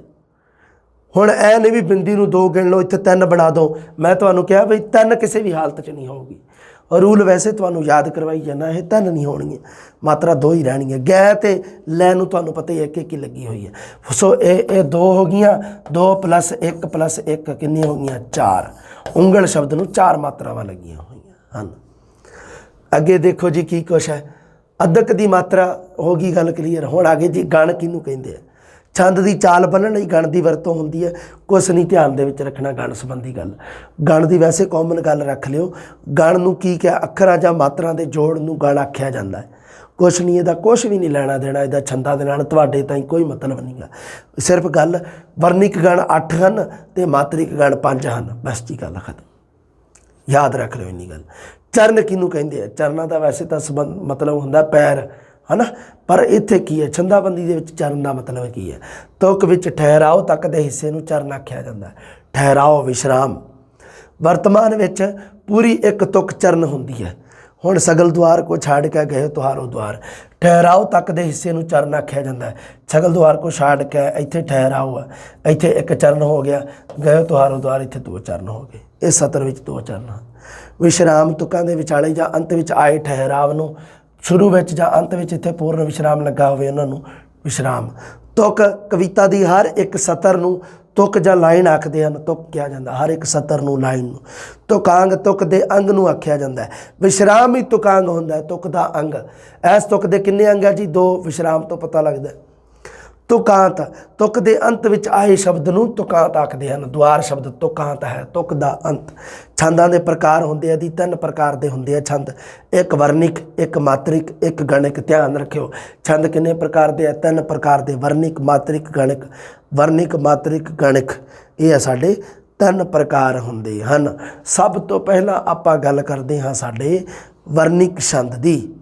[SPEAKER 1] ਹੁਣ ਐ ਨਹੀਂ ਵੀ ਬਿੰਦੀ ਨੂੰ 2 ਗਿਣ ਲਓ, ਇੱਥੇ 3 ਬਣਾ ਦਿਓ। ਮੈਂ ਤੁਹਾਨੂੰ ਕਿਹਾ ਬਈ 3 ਕਿਸੇ ਵੀ ਹਾਲਤ 'ਚ ਨਹੀਂ ਹੋਊਗੀ। ਰੂਲ ਵੈਸੇ ਤੁਹਾਨੂੰ ਯਾਦ ਕਰਵਾਈ ਜਾਂਦਾ, ਇਹ 3 ਨਹੀਂ ਹੋਣਗੀਆਂ, ਮਾਤਰਾ 2 ਹੀ ਰਹਿਣਗੀਆਂ। ਗੈ ਤੇ ਲੈ ਨੂੰ ਤੁਹਾਨੂੰ ਪਤਾ ਹੀ ਹੈ 1 ਹੀ ਲੱਗੀ ਹੋਈ ਹੈ। ਸੋ ਇਹ 2 ਹੋ ਗਈਆਂ, 2 + 1 + 1 ਕਿੰਨੀਆਂ ਹੋ ਗਈਆਂ? 4। ਉਂਗਲ ਸ਼ਬਦ ਨੂੰ 4 ਮਾਤਰਾਵਾਂ ਲੱਗੀਆਂ ਹੋਈਆਂ ਹਨ। ਅੱਗੇ ਦੇਖੋ ਜੀ ਕੀ ਕੁਛ ਹੈ। ਅਦਕ ਦੀ ਮਾਤਰਾ ਹੋ ਗਈ, ਗੱਲ ਕਲੀਅਰ। ਹੁਣ ਆਗੇ ਜੀ ਗਣ ਕਿਹਨੂੰ ਕਹਿੰਦੇ ਆ? ਛੰਦ ਦੀ ਚਾਲ ਬੰਨ੍ਹਣ ਲਈ ਗਣ ਦੀ ਵਰਤੋਂ ਹੁੰਦੀ ਹੈ। ਕੁਛ ਨਹੀਂ ਧਿਆਨ ਦੇ ਵਿੱਚ ਰੱਖਣਾ ਗਣ ਸੰਬੰਧੀ ਗੱਲ। ਗਣ ਦੀ ਵੈਸੇ ਕਾਮਨ ਗੱਲ ਰੱਖ ਲਿਓ। ਗਣ ਨੂੰ ਕੀ ਕਿਹਾ? ਅੱਖਰਾਂ ਜਾਂ ਮਾਤਰਾ ਦੇ ਜੋੜ ਨੂੰ ਗਣ ਆਖਿਆ ਜਾਂਦਾ ਹੈ। ਕੁਛ ਨਹੀਂ, ਇਹਦਾ ਕੁਛ ਵੀ ਨਹੀਂ ਲੈਣਾ ਦੇਣਾ ਇਹਦਾ ਛੰਦਾਂ ਦੇ ਨਾਲ, ਤੁਹਾਡੇ ਤਾਈਂ ਕੋਈ ਮਤਲਬ ਨਹੀਂ ਗਾ। ਸਿਰਫ ਗੱਲ ਵਰਨਿਕ ਗਣ 8 ਹਨ ਅਤੇ ਮਾਤਰਿਕ ਗਣ 5 ਹਨ, ਬਸ ਜੀ ਗੱਲ ਖਤਮ। ਯਾਦ ਰੱਖ ਲਿਓ ਇੰਨੀ ਗੱਲ। ਚਰਨ ਕਿਹਨੂੰ ਕਹਿੰਦੇ ਆ? ਚਰਨਾਂ ਦਾ ਵੈਸੇ ਤਾਂ ਸੰਬੰਧ ਮਤਲਬ ਹੁੰਦਾ ਪੈਰ, ਹੈ ਨਾ। ਪਰ ਇੱਥੇ ਕੀ ਹੈ? ਛੰਦਾਬੰਦੀ ਦੇ ਵਿੱਚ ਚਰਨ ਦਾ ਮਤਲਬ ਕੀ ਹੈ? ਤੁਕ ਵਿੱਚ ਠਹਿਰਾਓ ਤੱਕ ਦੇ ਹਿੱਸੇ ਨੂੰ ਚਰਨ ਆਖਿਆ ਜਾਂਦਾ। ਠਹਿਰਾਓ, ਵਿਸ਼ਰਾਮ। ਵਰਤਮਾਨ ਵਿੱਚ ਪੂਰੀ 1 ਤੁਕ ਚਰਨ ਹੁੰਦੀ ਹੈ। ਹੁਣ ਸਗਲ ਦੁਆਰ ਕੋ ਛੱਡ ਕੇ ਗਏ ਤੁਹਾਰੋ ਦੁਆਰ, ਠਹਿਰਾਓ ਤੱਕ ਦੇ ਹਿੱਸੇ ਨੂੰ ਚਰਨ ਆਖਿਆ ਜਾਂਦਾ ਹੈ। ਸਗਲ ਦੁਆਰ ਕੋ ਛੱਡ ਕੇ ਇੱਥੇ ਠਹਿਰਾਓ ਹੈ, ਇੱਥੇ 1 ਚਰਨ ਹੋ ਗਿਆ। ਗਏ ਤੁਹਾਰੋ ਦੁਆਰ, ਇੱਥੇ 2 ਚਰਨ ਹੋ ਗਏ। ਇਸ ਸਤਰ ਵਿੱਚ 2 ਚਰਨ ਹਨ। ਵਿਸ਼ਰਾਮ ਤੁਕਾਂ ਦੇ ਵਿਚਾਲੇ ਜਾਂ ਅੰਤ ਵਿੱਚ ਆਏ ਠਹਿਰਾਵ ਨੂੰ ਸ਼ੁਰੂ ਵਿੱਚ ਜਾਂ ਅੰਤ ਵਿੱਚ ਇੱਥੇ ਪੂਰਨ ਵਿਸ਼ਰਾਮ ਲੱਗਾ ਹੋਵੇ, ਉਹਨਾਂ ਨੂੰ ਵਿਸ਼ਰਾਮ। ਤੁਕ ਕਵਿਤਾ ਦੀ ਹਰ ਇੱਕ ਸਤਰ ਨੂੰ ਤੁਕ ਜਾਂ ਲਾਈਨ ਆਖਦੇ ਹਨ। ਤੁਕ ਕਿਹਾ ਜਾਂਦਾ ਹਰ ਇੱਕ ਸਤਰ ਨੂੰ, ਲਾਈਨ ਨੂੰ। ਤੁਕਾਂਗ ਤੁਕ ਦੇ ਅੰਗ ਨੂੰ ਆਖਿਆ ਜਾਂਦਾ ਹੈ। ਵਿਸ਼ਰਾਮ ਹੀ ਤੁਕਾਂਗ ਹੁੰਦਾ ਹੈ, ਤੁਕ ਦਾ ਅੰਗ। ਇਸ ਤੁਕ ਦੇ ਕਿੰਨੇ ਅੰਗ ਹੈ ਜੀ? 2। ਵਿਸ਼ਰਾਮ ਤੋਂ ਪਤਾ ਲੱਗਦਾ। ਤੁਕਾਂਤ ਤੁਕ ਦੇ ਅੰਤ ਵਿੱਚ ਆਏ ਸ਼ਬਦ ਨੂੰ ਤੁਕਾਂਤ ਆਖਦੇ ਹਨ। ਦੁਆਰ ਸ਼ਬਦ ਤੁਕਾਂਤ ਹੈ, ਤੁਕ ਦਾ ਅੰਤ। ਛੰਦਾਂ ਦੇ ਪ੍ਰਕਾਰ ਹੁੰਦੇ ਆ ਜੀ, 3 ਪ੍ਰਕਾਰ ਦੇ ਹੁੰਦੇ ਆ ਛੰਦ। 1 ਵਰਨਿਕ, 1 ਮਾਤਰਿਕ, 1 ਗਣਿਕ। ਧਿਆਨ ਰੱਖਿਓ, ਛੰਦ ਕਿੰਨੇ ਪ੍ਰਕਾਰ ਦੇ ਆ? 3 ਪ੍ਰਕਾਰ ਦੇ। ਵਰਨਿਕ, ਮਾਤਰਿਕ, ਗਣਿਕ। ਵਰਨਿਕ, ਮਾਤਰਿਕ, ਗਣਿਕ, ਇਹ ਆ ਸਾਡੇ 3 ਪ੍ਰਕਾਰ ਹੁੰਦੇ ਹਨ। ਸਭ ਤੋਂ ਪਹਿਲਾਂ ਆਪਾਂ ਗੱਲ ਕਰਦੇ ਹਾਂ ਸਾਡੇ ਵਰਨਿਕ ਛੰਦ ਦੀ।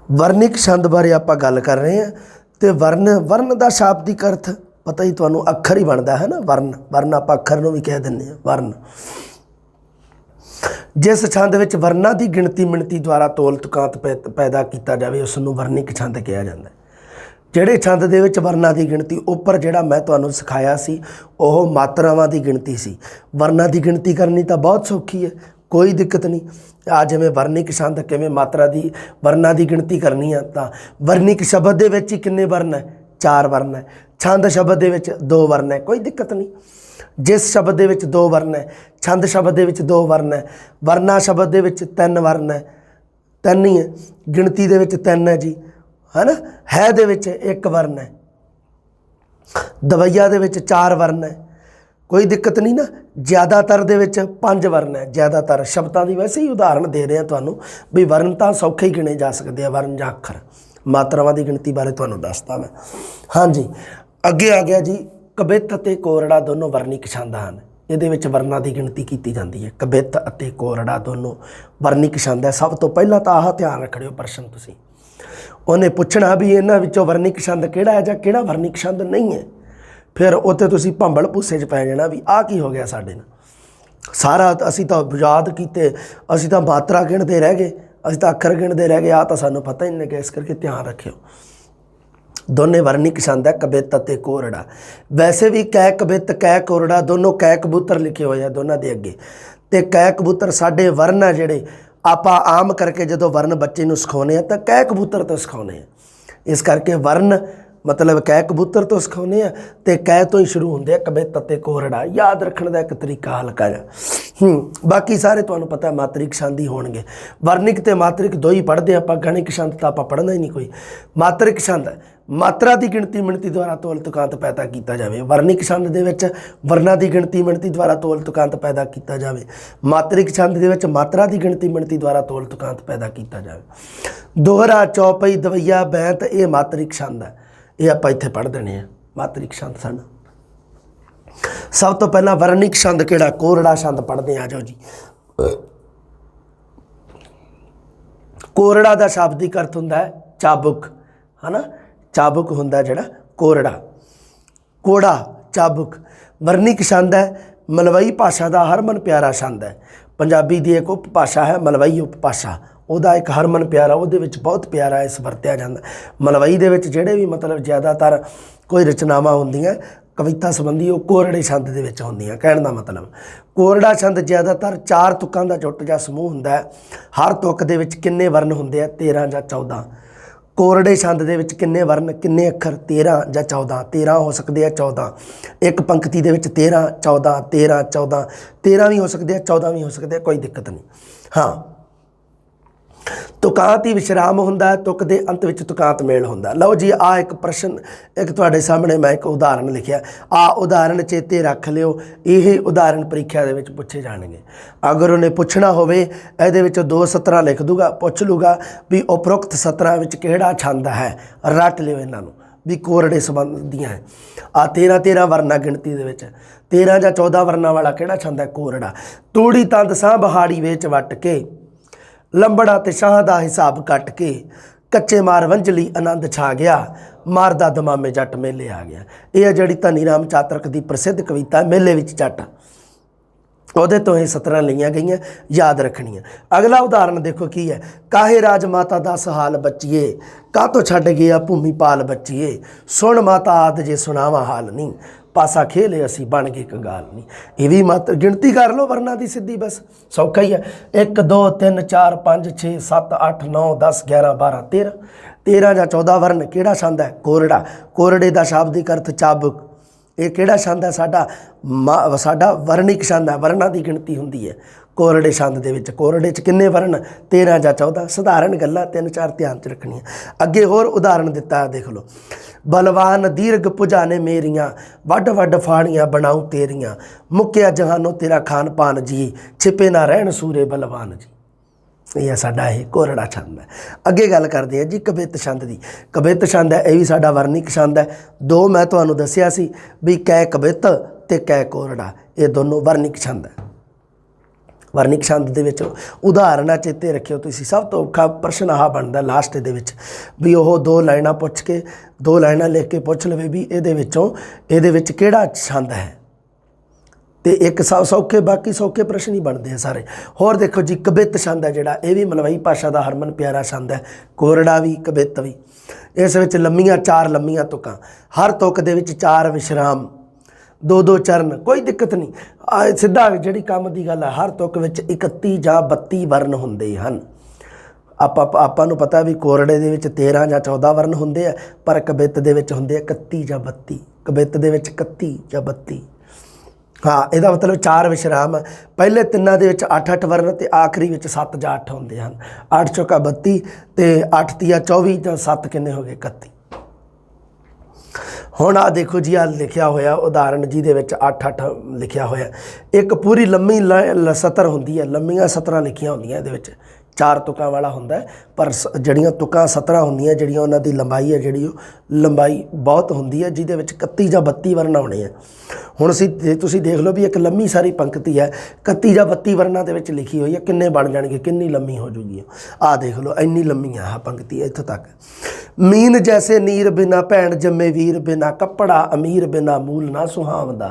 [SPEAKER 1] ਵਰਨਿਕ ਛੰਦ ਬਾਰੇ ਆਪਾਂ ਗੱਲ ਕਰ ਰਹੇ ਹਾਂ। ਅਤੇ ਵਰਨ ਦਾ ਸ਼ਾਬਦਿਕ ਅਰਥ ਪਤਾ ਹੀ ਤੁਹਾਨੂੰ, ਅੱਖਰ ਹੀ ਬਣਦਾ ਹੈ ਨਾ। ਵਰਨ ਆਪਾਂ ਅੱਖਰ ਨੂੰ ਵੀ ਕਹਿ ਦਿੰਦੇ ਹਾਂ, ਵਰਨ। ਜਿਸ ਛੰਦ ਵਿੱਚ ਵਰਨਾਂ ਦੀ ਗਿਣਤੀ ਮਿਣਤੀ ਦੁਆਰਾ ਤੋਲ ਤੁਕਾਂਤ ਪੈਦਾ ਕੀਤਾ ਜਾਵੇ, ਉਸ ਨੂੰ ਵਰਨਿਕ ਛੰਦ ਕਿਹਾ ਜਾਂਦਾ ਹੈ। ਜਿਹੜੇ ਛੰਦ ਦੇ ਵਿੱਚ ਵਰਨਾਂ ਦੀ ਗਿਣਤੀ ਉੱਪਰ ਜਿਹੜਾ ਮੈਂ ਤੁਹਾਨੂੰ ਸਿਖਾਇਆ ਸੀ ਉਹ ਮਾਤਰਾਵਾਂ ਦੀ ਗਿਣਤੀ ਸੀ। ਵਰਨਾਂ ਦੀ ਗਿਣਤੀ ਕਰਨੀ ਤਾਂ ਬਹੁਤ ਸੌਖੀ ਹੈ, ਕੋਈ ਦਿੱਕਤ ਨਹੀਂ। ਆ ਜਿਵੇਂ ਵਰਨਿਕ ਛੰਦ ਕਿਵੇਂ ਮਾਤਰਾ ਦੀ ਵਰਨਾਂ ਦੀ ਗਿਣਤੀ ਕਰਨੀ ਆ, ਤਾਂ ਵਰਨਿਕ ਸ਼ਬਦ ਦੇ ਵਿੱਚ ਹੀ ਕਿੰਨੇ ਵਰਨ ਹੈ? 4 ਵਰਨ ਹੈ। ਛੰਦ ਸ਼ਬਦ ਦੇ ਵਿੱਚ 2 ਵਰਨ ਹੈ, ਕੋਈ ਦਿੱਕਤ ਨਹੀਂ। ਜਿਸ ਸ਼ਬਦ ਦੇ ਵਿੱਚ 2 ਵਰਨ ਹੈ, ਛੰਦ ਸ਼ਬਦ ਦੇ ਵਿੱਚ 2 ਵਰਨ ਹੈ, ਵਰਨਾ ਸ਼ਬਦ ਦੇ ਵਿੱਚ 3 ਵਰਨ ਹੈ, 3 ਹੀ ਹੈ। ਗਿਣਤੀ ਦੇ ਵਿੱਚ 3 ਹੈ ਜੀ, ਹੈ ਨਾ। ਹੈ ਦੇ ਵਿੱਚ 1 ਵਰਨ ਹੈ, ਦਵਈਆ ਦੇ ਵਿੱਚ 4 ਵਰਨ ਹੈ, ਕੋਈ ਦਿੱਕਤ ਨਹੀਂ ਨਾ। ਜ਼ਿਆਦਾਤਰ ਦੇ ਵਿੱਚ 5 ਵਰਨ ਹੈ। ਜ਼ਿਆਦਾਤਰ ਸ਼ਬਦਾਂ ਦੀ ਵੈਸੇ ਹੀ ਉਦਾਹਰਣ ਦੇ ਰਿਹਾ ਤੁਹਾਨੂੰ ਵੀ ਵਰਨ ਤਾਂ ਸੌਖੇ ਹੀ ਗਿਣੇ ਜਾ ਸਕਦੇ ਆ, ਵਰਨ ਜਾਂ ਅੱਖਰ। ਮਾਤਰਾਵਾਂ ਦੀ ਗਿਣਤੀ ਬਾਰੇ ਤੁਹਾਨੂੰ ਦੱਸਦਾ ਮੈਂ। ਹਾਂਜੀ, ਅੱਗੇ ਆ ਗਿਆ ਜੀ ਕਵਿਤ ਅਤੇ ਕੋਰੜਾ ਦੋਨੋਂ ਵਰਨਿਕ ਛੰਦ ਹਨ। ਇਹਦੇ ਵਿੱਚ ਵਰਨਾਂ ਦੀ ਗਿਣਤੀ ਕੀਤੀ ਜਾਂਦੀ ਹੈ। ਕਵਿਤ ਅਤੇ ਕੋਰੜਾ ਦੋਨੋਂ ਵਰਨਿਕ ਛੰਦ ਹੈ। ਸਭ ਤੋਂ ਪਹਿਲਾਂ ਤਾਂ ਆਹ ਧਿਆਨ ਰੱਖਿਓ ਪ੍ਰਸ਼ਨ ਤੁਸੀਂ, ਉਹਨੇ ਪੁੱਛਣਾ ਵੀ ਇਹਨਾਂ ਵਿੱਚੋਂ ਵਰਨਿਕ ਛੰਦ ਕਿਹੜਾ ਹੈ ਜਾਂ ਕਿਹੜਾ ਵਰਨਿਕ ਛੰਦ ਨਹੀਂ ਹੈ। ਫਿਰ ਉੱਥੇ ਤੁਸੀਂ ਭੰਬਲ ਭੁੱਸੇ 'ਚ ਪੈ ਜਾਣਾ ਵੀ ਆਹ ਕੀ ਹੋ ਗਿਆ ਸਾਡੇ ਨਾਲ। ਸਾਰਾ ਅਸੀਂ ਤਾਂ ਯਾਦ ਕੀਤੇ, ਅਸੀਂ ਤਾਂ ਮਾਤਰਾ ਗਿਣਦੇ ਰਹਿ ਗਏ, ਅਸੀਂ ਤਾਂ ਅੱਖਰ ਗਿਣਦੇ ਰਹਿ ਗਏ, ਆਹ ਤਾਂ ਸਾਨੂੰ ਪਤਾ ਹੀ ਨਹੀਂ ਲੱਗਿਆ। ਇਸ ਕਰਕੇ ਧਿਆਨ ਰੱਖਿਓ, ਦੋਨੇ ਵਰਨਿਕ ਛੰਦ ਹੈ ਕਵਿਤ ਅਤੇ ਕੋਰੜਾ। ਵੈਸੇ ਵੀ ਕੈ ਕਵਿਤ ਕੈ ਕੋਰੜਾ ਦੋਨੋਂ ਕੈ ਕਬੂਤਰ ਲਿਖੇ ਹੋਏ ਆ ਦੋਨਾਂ ਦੇ ਅੱਗੇ। ਅਤੇ ਕੈ ਕਬੂਤਰ ਸਾਡੇ ਵਰਨ ਆ ਜਿਹੜੇ ਆਪਾਂ ਆਮ ਕਰਕੇ ਜਦੋਂ ਵਰਨ ਬੱਚੇ ਨੂੰ ਸਿਖਾਉਂਦੇ ਆ ਤਾਂ ਕੈ ਕਬੂਤਰ ਤੋਂ ਸਿਖਾਉਂਦੇ ਆ। ਇਸ ਕਰਕੇ ਵਰਨ ਮਤਲਬ ਕੈ ਕਬੂਤਰ ਤੋਂ ਸਿਖਾਉਂਦੇ ਆ ਅਤੇ ਕੈ ਤੋਂ ਹੀ ਸ਼ੁਰੂ ਹੁੰਦੇ ਆ ਕਵਿਤ ਅਤੇ ਕੋਰੜਾ। ਯਾਦ ਰੱਖਣ ਦਾ ਇੱਕ ਤਰੀਕਾ ਹਲਕਾ ਜਿਹਾ। ਬਾਕੀ ਸਾਰੇ ਤੁਹਾਨੂੰ ਪਤਾ ਮਾਤਰਿਕ ਛੰਦ ਹੀ ਹੋਣਗੇ। ਵਰਨਿਕ ਅਤੇ ਮਾਤਰਿਕ ਦੋ ਹੀ ਪੜ੍ਹਦੇ ਆਪਾਂ, ਗਣਿਕ ਛੰਦ ਤਾਂ ਆਪਾਂ ਪੜ੍ਹਨਾ ਹੀ ਨਹੀਂ ਕੋਈ। ਮਾਤਰਿਕ ਛੰਦ ਮਾਤਰਾ ਦੀ ਗਿਣਤੀ ਮਿਣਤੀ ਦੁਆਰਾ ਤੋਲ ਤੁਕਾਂਤ ਪੈਦਾ ਕੀਤਾ ਜਾਵੇ। ਵਰਨਿਕ ਛੰਦ ਦੇ ਵਿੱਚ ਵਰਨਾਂ ਦੀ ਗਿਣਤੀ ਮਿਣਤੀ ਦੁਆਰਾ ਤੋਲ ਤੁਕਾਂਤ ਪੈਦਾ ਕੀਤਾ ਜਾਵੇ। ਮਾਤਰਿਕ ਛੰਦ ਦੇ ਵਿੱਚ ਮਾਤਰਾ ਦੀ ਗਿਣਤੀ ਮਿਣਤੀ ਦੁਆਰਾ ਤੋਲ ਤੁਕਾਂਤ ਪੈਦਾ ਕੀਤਾ ਜਾਵੇ। ਦੋਹਰਾ, ਚੌਪਈ, ਦਵਈਆ, ਬੈਂਤ ਇਹ ਮਾਤਰਿਕ ਛੰਦ ਹੈ। ਇਹ ਆਪਾਂ ਇੱਥੇ ਪੜ੍ਹ ਦੇਣੇ ਆ ਮਾਤਰਿਕ ਛੰਦ ਸਾਡਾ। ਸਭ ਤੋਂ ਪਹਿਲਾਂ ਵਰਨਿਕ ਛੰਦ ਕਿਹੜਾ? ਕੋਰੜਾ ਛੰਦ ਪੜ੍ਹਦੇ ਆ ਜਾਓ ਜੀ। ਕੋਰੜਾ ਦਾ ਸ਼ਾਬਦਿਕ ਅਰਥ ਹੁੰਦਾ ਹੈ ਚਾਬੁਕ, ਹੈ ਨਾ। ਚਾਬੁਕ ਹੁੰਦਾ ਜਿਹੜਾ ਕੋਰੜਾ, ਕੋੜਾ ਚਾਬੁਕ। ਵਰਨਿਕ ਛੰਦ ਹੈ ਮਲਵਈ ਭਾਸ਼ਾ ਦਾ ਹਰਮਨ ਪਿਆਰਾ ਛੰਦ ਹੈ। ਪੰਜਾਬੀ ਦੀ ਇੱਕ ਉਪ ਭਾਸ਼ਾ ਹੈ ਮਲਵਈ ਉਪ ਭਾਸ਼ਾ, ਉਹਦਾ ਇੱਕ ਹਰਮਨ ਪਿਆਰਾ, ਉਹਦੇ ਵਿੱਚ ਬਹੁਤ ਪਿਆਰਾ ਇਸ ਵਰਤਿਆ ਜਾਂਦਾ। ਮਲਵਈ ਦੇ ਵਿੱਚ ਜਿਹੜੇ ਵੀ ਮਤਲਬ ਜ਼ਿਆਦਾਤਰ ਕੋਈ ਰਚਨਾਵਾਂ ਹੁੰਦੀਆਂ ਕਵਿਤਾ ਸੰਬੰਧੀ ਉਹ ਕੋਰੜੇ ਛੰਦ ਦੇ ਵਿੱਚ ਹੁੰਦੀਆਂ। ਕਹਿਣ ਦਾ ਮਤਲਬ ਕੋਰੜਾ ਛੰਦ ਜ਼ਿਆਦਾਤਰ 4 ਤੁਕਾਂ ਦਾ ਜੁੱਟ ਜਾਂ ਸਮੂਹ ਹੁੰਦਾ ਹੈ। ਹਰ ਤੁਕ ਦੇ ਵਿੱਚ ਕਿੰਨੇ ਵਰਨ ਹੁੰਦੇ ਆ? 13 ਜਾਂ 14। ਕੋਰੜੇ ਛੰਦ ਦੇ ਵਿੱਚ ਕਿੰਨੇ ਵਰਨ, ਕਿੰਨੇ ਅੱਖਰ? 13 ਜਾਂ 14। 13 ਹੋ ਸਕਦੇ ਆ, 14। ਇੱਕ ਪੰਕਤੀ ਦੇ ਵਿੱਚ 13, 14, 13, 14, 13 ਵੀ ਹੋ ਸਕਦੇ ਆ, 14 ਵੀ ਹੋ ਸਕਦੇ ਆ, ਕੋਈ ਦਿੱਕਤ ਨਹੀਂ। ਹਾਂ, ਤੁਕਾਂਤ ਹੀ ਵਿਸ਼ਰਾਮ ਹੁੰਦਾ ਹੈ, ਤੁਕ ਦੇ ਅੰਤ ਵਿੱਚ ਤੁਕਾਂਤ ਮੇਲ ਹੁੰਦਾ। ਲਓ ਜੀ, ਆਹ ਇੱਕ ਪ੍ਰਸ਼ਨ ਇੱਕ ਤੁਹਾਡੇ ਸਾਹਮਣੇ ਮੈਂ ਇੱਕ ਉਦਾਹਰਣ ਲਿਖਿਆ। ਆਹ ਉਦਾਹਰਣ ਚੇਤੇ ਰੱਖ ਲਿਓ, ਇਹ ਉਦਾਹਰਣ ਪ੍ਰੀਖਿਆ ਦੇ ਵਿੱਚ ਪੁੱਛੇ ਜਾਣਗੇ। ਅਗਰ ਉਹਨੇ ਪੁੱਛਣਾ ਹੋਵੇ ਇਹਦੇ ਵਿੱਚ 2 ਸਤਰਾਂ ਲਿਖ ਦੂਗਾ, ਪੁੱਛ ਲੂਗਾ ਵੀ ਉਪਰੋਕਤ ਸਤਰਾਂ ਵਿੱਚ ਕਿਹੜਾ ਛੰਦ ਹੈ। ਰੱਟ ਲਿਓ ਇਹਨਾਂ ਨੂੰ ਵੀ ਕੋਰੜੇ ਸੰਬੰਧ ਦੀਆਂ ਹੈ। ਆਹ 13 ਵਰਨਾ ਗਿਣਤੀ ਦੇ ਵਿੱਚ 13 ਜਾਂ 14 ਵਰਨਾਂ ਵਾਲਾ ਕਿਹੜਾ ਛੰਦ ਹੈ? ਕੋਰੜਾ। ਤੂੜੀ ਤੰਦ ਸਾਹ ਬਹਾੜੀ ਵਿੱਚ ਵੱਟ ਕੇ, ਲੰਬੜਾ ਤੇ ਸ਼ਾਹ ਦਾ ਹਿਸਾਬ ਕੱਟ ਕੇ, ਕੱਚੇ ਮਾਰ ਵੰਝਲੀ ਆਨੰਦ ਛਾ ਗਿਆ, ਮਾਰਦਾ ਦਮਾਮੇ ਜੱਟ ਮੇਲੇ ਆ ਗਿਆ। ਇਹ ਹੈ ਜਿਹੜੀ ਧਨੀ ਰਾਮ ਚਾਤਰਕ ਦੀ ਪ੍ਰਸਿੱਧ ਕਵਿਤਾ ਮੇਲੇ ਵਿੱਚ ਜੱਟ, ਉਹਦੇ ਤੋਂ ਇਹ ਸਤਰਾਂ ਲਈਆਂ ਗਈਆਂ, ਯਾਦ ਰੱਖਣੀਆਂ। ਅਗਲਾ ਉਦਾਹਰਣ ਦੇਖੋ ਕੀ ਹੈ। ਕਾਹੇ ਰਾਜ ਮਾਤਾ ਦਾ ਸਹਾਲ ਬੱਚੀਏ, ਕਾਹਤੋਂ ਛੱਡ ਗਿਆ ਭੂਮੀ ਪਾਲ ਬੱਚੀਏ, ਸੁਣ ਮਾਤਾ ਆਦ ਜੇ ਸੁਣਾਵਾ ਹਾਲ ਨਹੀਂ, ਪਾਸਾ ਖੇਲੇ ਅਸੀਂ ਬਣ ਗਏ ਕੰਗਾਲ ਨਹੀਂ। ਇਹ ਵੀ ਮਾਤਰ ਗਿਣਤੀ ਕਰ ਲਓ ਵਰਨਾਂ ਦੀ ਸਿੱਧੀ, ਬਸ ਸੌਖਾ ਹੀ ਹੈ। 1 2 3 4 5 6 7 8 9 10 11 12 13। 13 ਜਾਂ 14 ਵਰਨ ਕਿਹੜਾ ਛੰਦ ਹੈ? ਕੋਰੜਾ। ਕੋਰੜੇ ਦਾ ਸ਼ਾਬਦਿਕ ਅਰਥ ਚਾਬੁਕ। ਇਹ ਕਿਹੜਾ ਛੰਦ ਹੈ? ਸਾਡਾ ਵਰਨਿਕ ਛੰਦ ਹੈ। ਵਰਨਾਂ ਦੀ ਗਿਣਤੀ ਹੁੰਦੀ ਹੈ ਕੋਰੜੇ ਛੰਦ ਦੇ ਵਿੱਚ। ਕੋਰੜੇ 'ਚ ਕਿੰਨੇ ਵਰਨ? 13 ਜਾਂ 14। ਸਧਾਰਨ ਗੱਲਾਂ 3-4 ਧਿਆਨ 'ਚ ਰੱਖਣੀਆਂ। ਅੱਗੇ ਹੋਰ ਉਦਾਹਰਣ ਦਿੱਤਾ, ਦੇਖ ਲਓ। ਬਲਵਾਨ ਦੀਰਘ ਭੁਜਾਨੇ ਮੇਰੀਆਂ, ਵੱਡ ਵੱਡ ਫਾੜੀਆਂ ਬਣਾਉ ਤੇਰੀਆਂ, ਮੁੱਕਿਆ ਜਹਾਨੋਂ ਤੇਰਾ ਖਾਨ ਪਾਨ ਜੀ, ਛਿਪੇ ਨਾ ਰਹਿਣ ਸੂਰੇ ਬਲਵਾਨ ਜੀ। ਇਹ ਹੈ ਸਾਡਾ ਇਹ ਕੋਰੜਾ ਛੰਦ ਹੈ। ਅੱਗੇ ਗੱਲ ਕਰਦੇ ਹਾਂ ਜੀ ਕਵਿਤ ਛੰਦ ਦੀ। ਕਵਿਤ ਛੰਦ ਹੈ, ਇਹ ਵੀ ਸਾਡਾ ਵਰਨਿਕ ਛੰਦ ਹੈ। 2 ਮੈਂ ਤੁਹਾਨੂੰ ਦੱਸਿਆ ਸੀ ਵੀ ਕੈ ਕਵਿਤ ਅਤੇ ਕੈ ਕੋਰੜਾ, ਇਹ ਦੋਨੋਂ ਵਰਨਿਕ ਛੰਦ ਹੈ। ਵਰਨਿਕ ਛੰਦ ਦੇ ਵਿੱਚ ਉਦਾਹਰਨਾਂ ਚੇਤੇ ਰੱਖਿਓ ਤੁਸੀਂ। ਸਭ ਤੋਂ ਔਖਾ ਪ੍ਰਸ਼ਨ ਆਹ ਬਣਦਾ ਲਾਸਟ ਦੇ ਵਿੱਚ ਵੀ ਉਹ 2 ਲਾਈਨਾਂ ਪੁੱਛ ਕੇ 2 ਲਾਈਨਾਂ ਲਿਖ ਕੇ ਪੁੱਛ ਲਵੇ ਵੀ ਇਹਦੇ ਵਿੱਚ ਕਿਹੜਾ ਛੰਦ ਹੈ। ਅਤੇ ਇੱਕ ਸੌਖੇ, ਬਾਕੀ ਸੌਖੇ ਪ੍ਰਸ਼ਨ ਹੀ ਬਣਦੇ ਆ ਸਾਰੇ। ਹੋਰ ਦੇਖੋ ਜੀ, ਕਵਿਤ ਛੰਦ ਹੈ ਜਿਹੜਾ, ਇਹ ਵੀ ਮਲਵਈ ਭਾਸ਼ਾ ਦਾ ਹਰਮਨ ਪਿਆਰਾ ਛੰਦ ਹੈ। ਕੋਰੜਾ ਵੀ ਕਵਿਤ ਵੀ। इस विच लम्मियां 4 लम्मियां तुकां, हर तुक दे विच 4 विश्राम, 2-2 चरण, कोई दिक्कत नहीं। सीधा जिहड़ी काम की गल है, हर तुक विच 31 ਜਾਂ 32 वर्ण हुंदे हन। ਆਪਾਂ ਨੂੰ पता भी कोरड़े दे विच 13 ਜਾਂ 14 वर्ण हुंदे आ, पर कबित दे विच हुंदे 31 ਜਾਂ 32, कबित दे विच 31 ਜਾਂ 32। हाँ, ਇਹਦਾ मतलब 4 विश्राम, पहले तिन्नां दे विच 8-8 वर्ण ते आखिरी विच 7 ਜਾਂ 8 हुंदे हन। 8 चौका 32 ते 8 तिया 24 ਜਾਂ 7 किन्ने हो गए 31। हुण आ देखो जी, आ लिखिया होया उदाहरण जिहदे विच 8-8 लिखिया होया। एक पूरी लम्मी सतर हुंदी है, लम्मियां सतरां लिखियां हुंदियां इहदे विच, 4 तुकां वाला हुंदा है, पर जड़ियां तुकां 17 हुंदियां, जड़ियां उन्हां दी लंबाई है जिहड़ी लंबाई बहुत हुंदी है, जिहदे विच 31 ਜਾਂ 32 वर्ण आउणे है। हुण तुसीं देख लो भी एक लम्मी सारी पंक्ति है, 31 ਜਾਂ 32 वरनां दे विच लिखी हुई है, किन्ने बण जाणगे, किन्नी लम्मी हो जूगी। आ देख लो इन्नी लम्मी आ पंक्ति इत्थों तक। मीन जैसे नीर बिना भैण जम्मे वीर बिना, कपड़ा अमीर बिना मूल ना सुहावदा।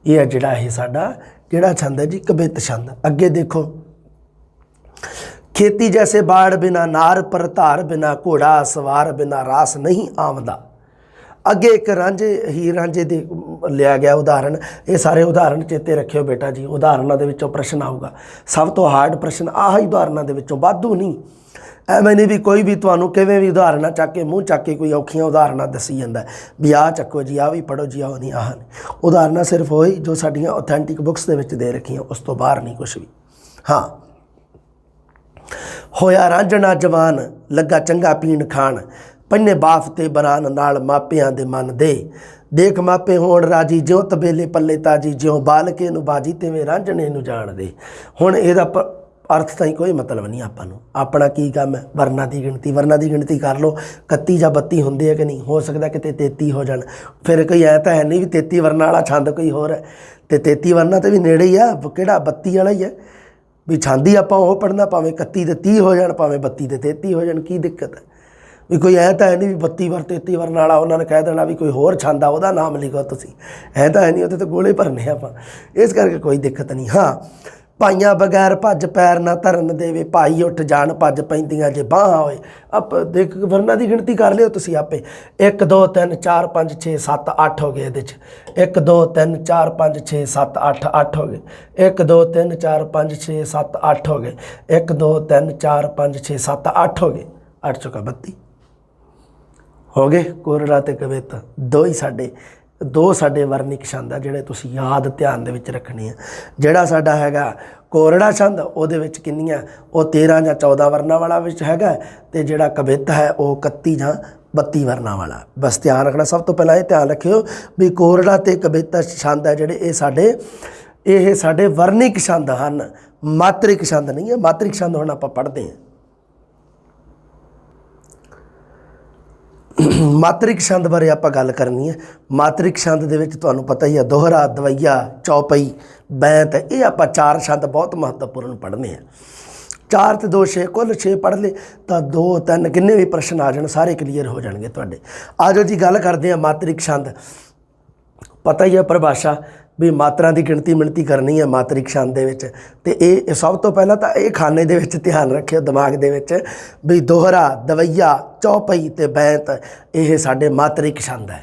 [SPEAKER 1] ये है जिहड़ा ये साडा जिहड़ा छंद है जी, कबित छंद। अगे देखो, खेती जैसे बाढ़ बिना, नार पर धार बिना, घोड़ा सवार बिना रास नहीं आमदा। अगे एक रांझे हीर रांझे दे लिया गया उदाहरण। ये सारे उदाहरण चेते रखियो बेटा जी, उदाहरणों के विचों प्रश्न आऊगा। सब तो हार्ड प्रश्न आह ही उदाहरणों के विचों, वाधू नहीं। ਐਵੇਂ नहीं भी कोई भी तुहानूं किवें भी उदाहरण चक के मूँह चक के कोई औखियां उदाहरण दसी जांदा भी आ चक्को जी, आ भी पढ़ो जी, आओ नहीं आह नहीं। उदाहरण सिर्फ वही जो साडियां ऑथेंटिक बुक्स दे विच दे रखियां, उस तो बाहर नहीं कुछ भी। हाँ, होया रांझणा जवान लगा चंगा पीण खाण, पंजे बाफ ते बरान नाल मापियां दे मन दे, देख मापे होण राजी ज्यों तबेले पल्ले ताजी, ज्यों बालके नूं बाजी तिवें रांझणे नूं जाण दे। हुण इहदा अर्थ ताईं कोई मतलब नहीं आपां नूं, अपना की काम है वरना की गिणती। वरना की गिणती कर लो, 31 ਜਾਂ 32 हुंदे है कि नहीं, हो सकता किते 33 हो जाण। फिर कोई ऐ तां है नहीं भी 33 वरना वाला छंद कोई होर है, तो 33 वरना तो भी नेड़े ही आ, किहड़ा 32 वाला ही है भी। छंद ही आपां ओह पढ़ना, भावें 31 ਤੇ 30 हो जाण, भावें 32 ਤੇ 33 हो जाण, की दिक्कत है भी। कोई ऐ तां है नहीं भी 32 वर 33 वरना वाला उन्होंने कह देना भी कोई होर छंद आ उहदा नाम लिखो तुसीं, ऐ तां है नहीं, उत्थे तो गोले भरने आपां, इस करके कोई दिक्कत नहीं। हाँ, भाइयां बगैर भज पैर ना धरन देवे, भाई उठ जान भज पैंदियां जे बाहां होए। आप देख वरना की गिणती कर लियो तुसीं आपे। 1 2 3 4 5 6 7 8 हो गए इहदे च, 1 2 3 4 5 6 7 8 8 हो गए, 1 2 3 4 5 6 7 8 हो गए, 1 2 3 4 5 6 7 8 हो गए, 8 चौका 32 हो गए। कोरड़ा ते कबित दो साडे वर्णिक छंद आ जिहड़े तुसीं याद ध्यान दे विच रखने आ। जिहड़ा साडा हैगा कोरड़ा छंद ਉਹਦੇ ਵਿੱਚ किन्नियां, ਉਹ 13 ਜਾਂ 14 वरना वाला विच हैगा, ते जिहड़ा कबित है ਉਹ 31 ਜਾਂ 32 वरना वाला। बस ध्यान रखना, सब तो पहला ये ध्यान रखियो भी कोरड़ा ते कबित छंद है जिहड़े ये साडे वर्णिक छंद हन, मात्रिक छंद नहीं है। मात्रिक छंद हुण आपां पढ़दे हैं। मात्रिक छंद बारे आप गल करनी है। मात्रिक छंद दे विच तुहानूं पता ही है, दोहरा, दवैया, चौपई, बैंत, ये आप 4 छंद बहुत महत्वपूर्ण पढ़ने हैं। 4 ते 2 6, कुल 6 पढ़ ले तो 2 3 किन्ने भी प्रश्न आ जाण सारे क्लीयर हो जाएंगे तुहाडे। आजो जी गल करते हैं मात्रिक छंद। पता ही है परिभाषा भी मात्रा की गिणती मिणती करनी है मात्रिक छंद दे विच, ते ये सब तो पहला तो ये खाने दे विच ध्यान रखियो दिमाग दे विच भी दोहरा, दवैया, चौपई ते बैंत ये साडे मात्रिक छंद है,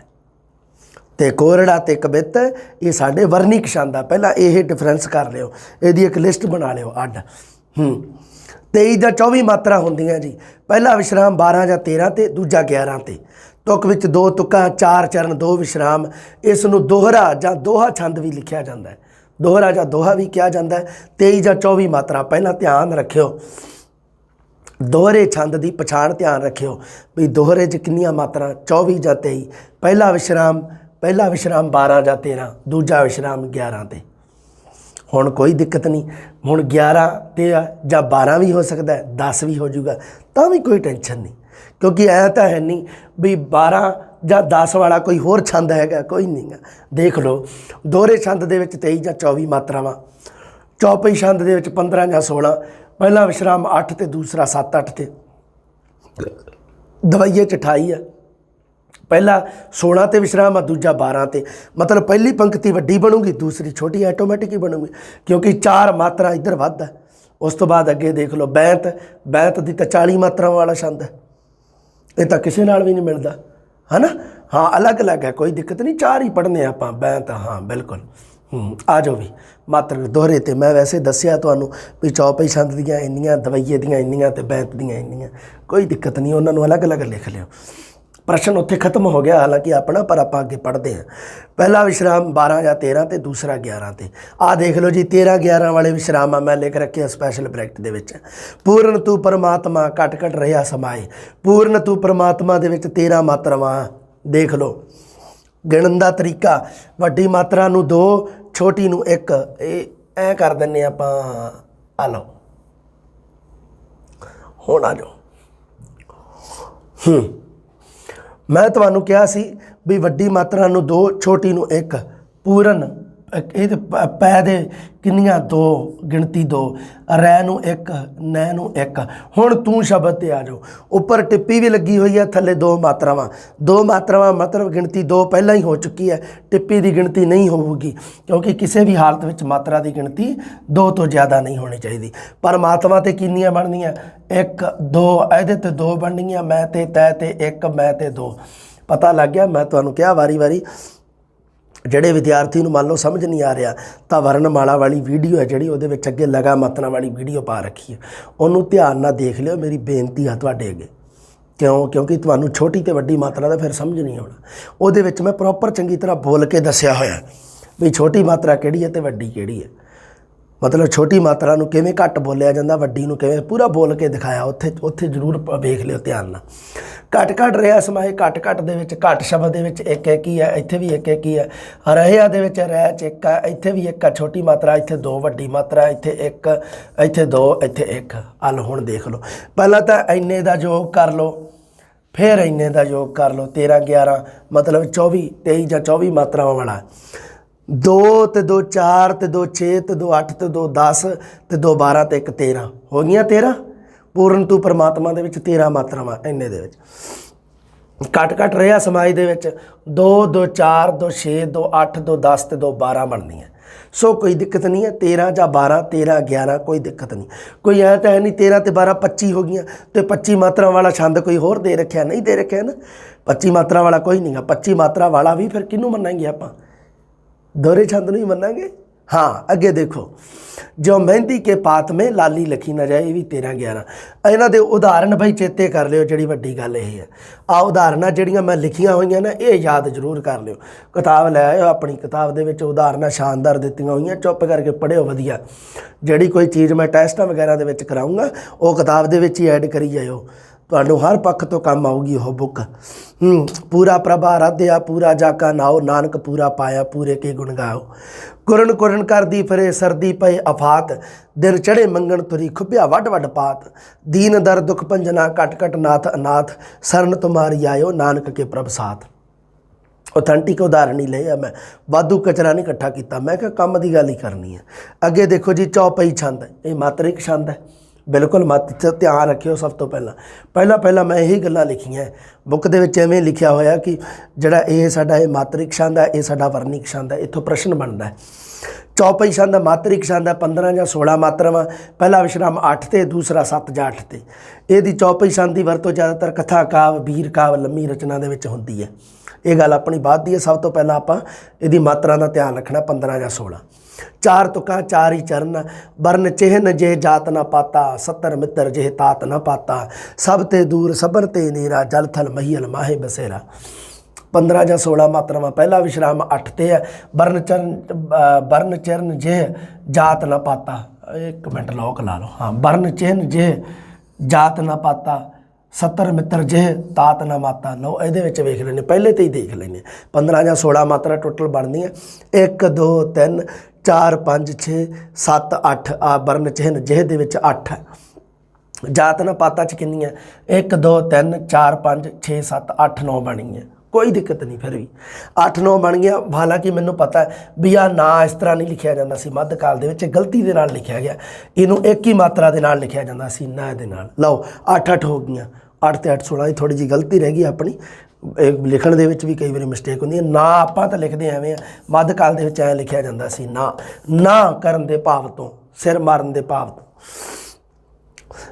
[SPEAKER 1] ते कोरड़ा ते कबित ये साडे वर्णिक छंद है। पहला ये डिफरेंस कर लियो, इहदी एक लिस्ट बना लियो अड्ड। 23 ਜਾਂ 24 मात्रा होंदियां जी। पहला विश्राम 12 ਜਾਂ 13 ते, दूजा 11 ते। तुक विच 2 तुक्का, 4 चरण, 2 विश्राम। इस नूं दोहरा जां दोहा छंद भी लिखिया जाता है, दोहरा जां दोहा भी कहा जाता है। 23 ਜਾਂ 24 मात्रा पहला ध्यान रखियो, दोहरे छंद की पछाण ध्यान रखियो भी दोहरे च कितनियां मात्रा, 24 ਜਾਂ 23। पहला विश्राम 12 ਜਾਂ 13, दूजा विश्राम 11 ते। हुण कोई दिक्कत नहीं, हुण 11 ते जां 12 भी हो सकता है, 10 भी हो जाऊगा, तो भी कोई टेंशन नहीं, क्योंकि ऐ तो है नहीं भी 12 ਜਾਂ 10 वाला कोई होर छंद हैगा, कोई नहीं है। देख लो दोहरे छंद दे विच 23 ਜਾਂ 24 मात्रावां, चौपई छंद दे विच 15 ਜਾਂ 16, पहला विश्राम 8 ते, दूसरा 7 8 ते, दवाइए 28 है। पहला 16 ते विश्राम है, दूजा 12 ते। मतलब पहली पंक्ति वड्डी बनूगी, दूसरी छोटी ऐटोमैटिक ही बनूगी, क्योंकि 4 मात्रा इधर वध है। उस तो बाद अगे देख लो बैंत की तो 40 मात्रा वाला छंद है, ये तो किसी नाल भी नहीं मिलता है ना। हाँ अलग अलग है, कोई दिक्कत नहीं, चार ही पढ़ने आप मैं तो हाँ बिल्कुल। आ जाओ भी मात्र दोहरे तो मैं वैसे दसिया तुहानूं भी चौपाई छंद दियाँ इन्नियां, दवाइए दियाँ इन्नियां ते बैंत दियाँ इन्नियां, कोई दिक्कत नहीं, उन्होंने अलग अलग लिख लियो। प्रश्न उत्थे खत्म हो गया हालांकि अपना, पर आप अगे पढ़ते हैं। पहला विश्राम 12 या 13 तो दूसरा 11 ते। आ देख लो जी 13-11 वाले विश्राम मैं लिख रखे स्पैशल ब्रैकेट दे विच। पूर्ण तू परमात्मा घट घट रहा समाए। पूर्ण तू परमात्मा दे विच 13 मात्रावां देख लो। गिणन का तरीका वड्डी मात्रा नूं 2 छोटी नूं 1 ऐ कर दिंने आपां। आ लो हुण आ जाओ। मैं तुहानूं कहा सी भी वड्डी मात्रा नूं 2 छोटी नूं 1 पूरन ये पै दे किन्नियां 2 गिणती 2 रै नूं 1 नै नूं 1। हुण तू शब्द ते आ जाओ। उपर टिप्पी भी लगी हुई है, थले 2 मात्रावां। 2 मात्रावां मतलब गिणती 2 पहला ही हो चुकी है, टिप्पी की गिणती नहीं होगी क्योंकि किसी भी हालत में मात्रा की गिणती 2 तो ज़्यादा नहीं होनी चाहिए। परमात्मा ते किन्नियां बननियां 1 2 ਇਹਦੇ ते 2 बननियां, मैं ते तै ते 1 मैं ते 2। पता लग गया। मैं तुहानूं कहा वारी वारी ਜਿਹੜੇ ਵਿਦਿਆਰਥੀ ਨੂੰ ਮੰਨ ਲਓ ਸਮਝ ਨਹੀਂ ਆ ਰਿਹਾ ਤਾਂ ਵਰਨਮਾਲਾ ਵਾਲੀ ਵੀਡੀਓ ਹੈ ਜਿਹੜੀ ਉਹਦੇ ਵਿੱਚ ਅੱਗੇ ਲਗਾ ਮਾਤਰਾ ਵਾਲੀ ਵੀਡੀਓ ਪਾ ਰੱਖੀ ਹੈ, ਉਹਨੂੰ ਧਿਆਨ ਨਾਲ ਦੇਖ ਲਿਓ। ਮੇਰੀ ਬੇਨਤੀ ਆ ਤੁਹਾਡੇ ਅੱਗੇ, ਕਿਉਂਕਿ ਤੁਹਾਨੂੰ ਛੋਟੀ ਤੇ ਵੱਡੀ ਮਾਤਰਾ ਦਾ ਫਿਰ ਸਮਝ ਨਹੀਂ ਆਉਣਾ। ਉਹਦੇ ਵਿੱਚ ਮੈਂ ਪ੍ਰੋਪਰ ਚੰਗੀ ਤਰ੍ਹਾਂ ਬੋਲ ਕੇ ਦੱਸਿਆ ਹੋਇਆ ਵੀ ਛੋਟੀ ਮਾਤਰਾ ਕਿਹੜੀ ਹੈ ਤੇ ਵੱਡੀ ਕਿਹੜੀ ਹੈ। मतलब छोटी मात्रा नूं किवें घट बोलिया जांदा, वड्डी नूं किवें पूरा बोल के दिखाया। उत्थे जरूर वेख लिओ ध्यान नाल। घट घट रहा समाए घट घट दे विच घट शब्द दे विच एक ही है, इत्थे भी एक ही है। रहा दे विच रह च एक है, इत्थे भी एक है छोटी मात्रा, इत्थे 2 वड्डी मात्रा, इत्थे 1 इत्थे 2 इत्थे 1। हल हुण देख लो। पहला तो इन्ने दा योग कर लो, फिर इन्ने दा योग कर लो। 13 11 मतलब 24 23 या 24 मात्रावां वाला। 2 ते 2 4 ते 2 6 ते 2 8 ते 2 10 ते 2 12 ते 1 13 हो गई 13। पूर्ण तू परमात्मा दे विच 13 मात्रावां इन्ने दे विच। घट घट रहा समाज दे विच 2 2 4 2 6 2 8 2 10 ते 2 12 बननी है। सो कोई दिक्कत नहीं है। 13 या 12 13 11 कोई दिक्कत नहीं। कोई ऐ तो है नहीं 13 ते 12 25 हो गई तो 25 मात्रा वाला छंद कोई होर दे रखा नहीं दे रखा ना। 25 मात्रा वाला कोई नहीं है। 25 मात्रा वाला भी फिर किनू मनाएंगे आपां, दोहरे छंद नहीं मनाएंगे। हाँ अगे देखो। जो मेहंदी के पात में लाली लिखी ना जाए, ये भी 13 11। इन्हां दे उदाहरण भाई चेते कर लियो। जिहड़ी वड्डी गल ये है, आ उदाहरणां जिहड़ियां मैं लिखियां होईयां ना ये याद जरूर कर लियो। किताब लै आओ, अपनी किताब दे विच उदाहरणां शानदार दित्तियां होईयां, चुप करके पढ़ियो वधिया। जिहड़ी कोई चीज़ मैं टैस्टां वगैरह दे विच कराऊंगा वो किताब दे विच ही ऐड करी जाओ, तुहानूं हर पक्ष तो काम आऊगी वो बुक। पूरा प्रभा राध्या पूरा जाका नाओ, नानक पूरा पाया पूरे के गुण गाओ। कुरन कुरन करदी फिरे सरदी पए अफात, दिन चढ़े मंगण तुरी खुबिया वड वड पात। दीन दर दुख पंजना कट कट नाथ अनाथ, शरण तुम्हारी आयो नानक के प्रभ साथ। ऑथेंटिक उदाहरण ही लिया मैं, वाधू कचरा नहीं इकट्ठा किया। मैं क्या काम की गल ही करनी है। अगे देखो जी चौपाई छंद, ये मात्रिक छंद है बिल्कुल। मत ध्यान रखियो। सब तो पहला मैं यही गल्लां लिखियां बुक दे विच इवें लिखिया होया कि जिहड़ा ये साडा ये मात्रिक छंद है, ये साडा वर्णिक छंद है। इत्थों प्रश्न बनता है। चौपाई छंद मात्रिक छंद है 15 या 16 मात्रावां। पहला विश्राम 8 ते, दूसरा 7 या 8 ते। इहदी चौपाई छंद की वरतों ज़्यादातर कथा काव वीर काव लम्मी रचना दे विच हुंदी है। ये गल अपनी बात दी है। सब तो पहला आपां इहदी मात्रा का ध्यान रखना 15 या 16। 4 तुका 4 ही चरण, वर्ण चिन्ह जे जात न पाता, 70 मित्र जे तात न पाता। सब ते दूर सबन ते नेरा, जल थल महियल माहे बसेरा। 15 या 16 मात्रावां। पहला विश्राम 8 ते है। वर्ण चरण जे जात न पाता। एक मिनट लॉक ला लो। हाँ, वर्ण चिन्ह जे जात न पाता, 70 मित्र जे तात न माता। लो ये वेख लेने, पहले तो ही देख लेने। 15 या 16 मात्रा टोटल बननी है। 1 2 3 4 5 6 7 8। आ वर्ण चिन्ह जेह दे विच 8 है। जात न पाता च कितनी है? 1 2 3 4 5 6 7 8 9 बनी है। कोई दिक्कत नहीं। फिर भी 8 9 बन गया। हालांकि मैनू पता है भी आ ना इस तरह नहीं लिखा जाता सी। मध्यकाल दे विच गलती दे नाल लिखा गया। इनू एक ही मात्रा दे नाल लिखा जाता सी, ना दे नाल। लो 8 8 हो गई। 8 ते 8 16 थोड़ी जी गलती रह गई अपनी। लिखण दे विच भी कई बार मिसटेक होंदी है। ना आपां तां लिखदे एवें मध्यकाल दे विच ऐ लिखिया जांदा सी, ना करन दे भाव तो, सिर मारन दे भाव तो।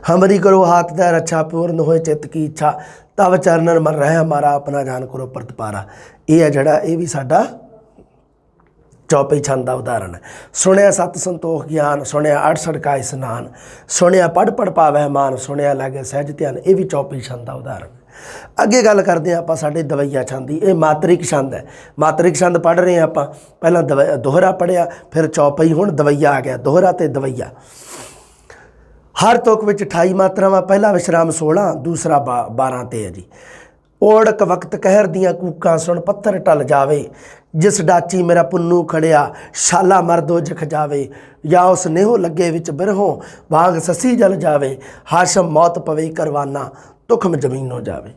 [SPEAKER 1] हमरी करो हाथ दा रक्षा, पूर्ण होए चित्त की इच्छा। ਤਵ ਚਰਨਨ ਮਨ ਰਹਿ ਹਮਾਰਾ ਆਪਣਾ ਜਾਨ ਕਰੋ ਪ੍ਰਤਪਾਰਾ। ਇਹ ਹੈ ਜਿਹੜਾ ਇਹ ਵੀ ਸਾਡਾ ਚੌਪਈ ਛੰਦ ਦਾ ਉਦਾਹਰਨ ਹੈ। ਸੁਣਿਆ ਸਤ ਸੰਤੋਖ ਗਿਆਨ, ਸੁਣਿਆ ਅਠ ਸੜਕਾ ਇਸਨਾਨ, ਸੁਣਿਆ ਪੜ੍ਹ ਪੜ੍ਹ ਪਾਵੈ ਮਾਨ, ਸੁਣਿਆ ਲਾਗੇ ਸਹਿਜ ਧਿਆਨ। ਇਹ ਵੀ ਚੌਪਈ ਛੰਦ ਦਾ ਉਦਾਹਰਨ ਹੈ। ਅੱਗੇ ਗੱਲ ਕਰਦੇ ਹਾਂ ਆਪਾਂ ਸਾਡੇ ਦਵਈਆ ਛੰਦ ਦੀ। ਇਹ ਮਾਤਰਿਕ ਛੰਦ ਹੈ। ਮਾਤਰਿਕ ਛੰਦ ਪੜ੍ਹ ਰਹੇ ਹਾਂ ਆਪਾਂ। ਪਹਿਲਾਂ ਦੋਹਰਾ ਪੜ੍ਹਿਆ, ਫਿਰ ਚੌਪਈ, ਹੁਣ ਦਵਈਆ ਆ ਗਿਆ। ਦੋਹਰਾ ਤੇ ਦਵਈਆ। ਹਰ ਤੁਕ ਵਿੱਚ 28 ਮਾਤਰਾਵਾਂ। ਪਹਿਲਾ ਵਿਸ਼ਰਾਮ 16, ਦੂਸਰਾ 12 ਤੇ ਹੈ ਜੀ। ਓੜਕ ਵਕਤ ਕਹਿਰ ਦੀਆਂ ਕੂਕਾਂ, ਸੁਣ ਪੱਥਰ ਟਲ ਜਾਵੇ। ਜਿਸ ਡਾਚੀ ਮੇਰਾ ਪੁੰਨੂ ਖੜਿਆ, ਸ਼ਾਲਾ ਮਰਦੋ ਜਖ ਜਾਵੇ। ਜਾਂ ਉਸ ਨੇਹੋ ਲੱਗੇ ਵਿੱਚ ਬਿਰਹੋਂ, ਵਾਂਗ ਸੱਸੀ ਜਲ ਜਾਵੇ। ਹਾਸ਼ਮ ਮੌਤ ਪਵੇ ਕਰਵਾਨਾ, ਤੁਖਮ ਜ਼ਮੀਨੋਂ ਜਾਵੇ।